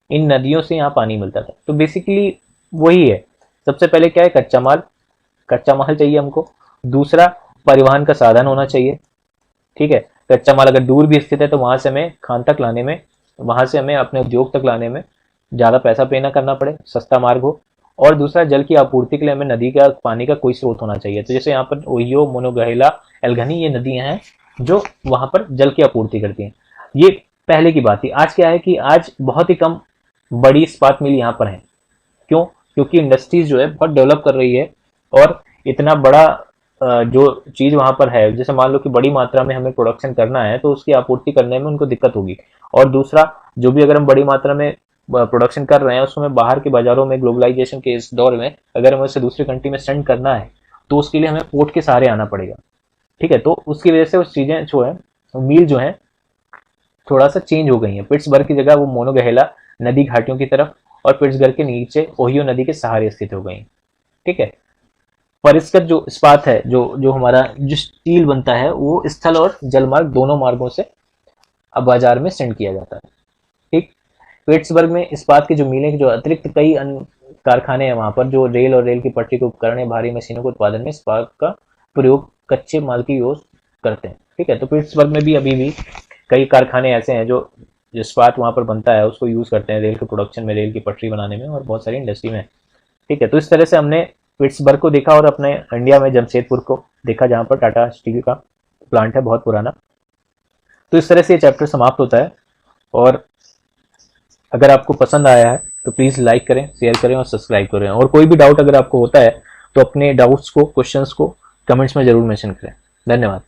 इन नदियों से यहाँ पानी मिलता था। तो बेसिकली वही है, सबसे पहले क्या है, कच्चा माल चाहिए हमको। दूसरा, परिवहन का साधन होना चाहिए। ठीक है, कच्चा माल अगर दूर भी स्थित है तो वहां से हमें खान तक लाने में, वहां से हमें अपने उद्योग तक लाने में ज़्यादा पैसा पे ना करना पड़े, सस्ता मार्ग हो। और दूसरा, जल की आपूर्ति के लिए हमें नदी का पानी का कोई स्रोत होना चाहिए। तो जैसे यहाँ पर ओहियो, मोनोगहेला, एलघनी, ये नदियां हैं जो वहां पर जल की आपूर्ति करती हैं। ये पहले की बात थी। आज क्या है कि आज बहुत ही कम बड़ी इस्पात मिल यहाँ पर है। क्यों? क्योंकि इंडस्ट्रीज जो है बहुत डेवलप कर रही है और इतना बड़ा जो चीज वहां पर है, जैसे मान लो कि बड़ी मात्रा में हमें प्रोडक्शन करना है तो उसकी आपूर्ति करने में उनको दिक्कत होगी। और दूसरा, जो भी अगर हम बड़ी मात्रा में प्रोडक्शन कर रहे हैं उसमें बाहर के बाजारों में, ग्लोबलाइजेशन के इस दौर में अगर हमें उसे दूसरी कंट्री में सेंड करना है तो उसके लिए हमें पोर्ट के सहारे आना पड़ेगा। ठीक है, तो उसकी वजह से उस चीजें जो है, मील जो है थोड़ा सा चेंज हो गई है। पिट्सबर्ग की जगह वो मोनोगहेला नदी घाटियों की तरफ और पिट्सबर्ग के नीचे ओहियो नदी के सहारे स्थित हो गई। ठीक है, परिष्कृत जो इस्पात है, जो हमारा जो स्टील बनता है, वो स्थल और जलमार्ग दोनों मार्गों से अब बाजार में सेंड किया जाता है। ठीक, पिट्सबर्ग में इस्पात की जो मिलें की जो अतिरिक्त कई अन्य कारखाने हैं वहां पर, जो रेल और रेल की पटरी के उपकरण है, भारी मशीनों के उत्पादन में इस्पात का प्रयोग कच्चे माल की यूज करते हैं। ठीक है, तो पिट्सबर्ग में भी अभी भी कई कारखाने ऐसे हैं जो इस्पात वहां पर बनता है उसको यूज करते हैं रेल के प्रोडक्शन में, रेल की पटरी बनाने में और बहुत सारी इंडस्ट्री में। ठीक है, तो इस तरह से हमने पिट्सबर्ग को देखा और अपने इंडिया में जमशेदपुर को देखा जहां पर टाटा स्टील का प्लांट है बहुत पुराना। तो इस तरह से ये चैप्टर समाप्त होता है। और अगर आपको पसंद आया है तो प्लीज़ लाइक करें, शेयर करें और सब्सक्राइब करें। और कोई भी डाउट अगर आपको होता है तो अपने डाउट्स को, क्वेश्चंस को कमेंट्स में जरूर मेंशन करें। धन्यवाद।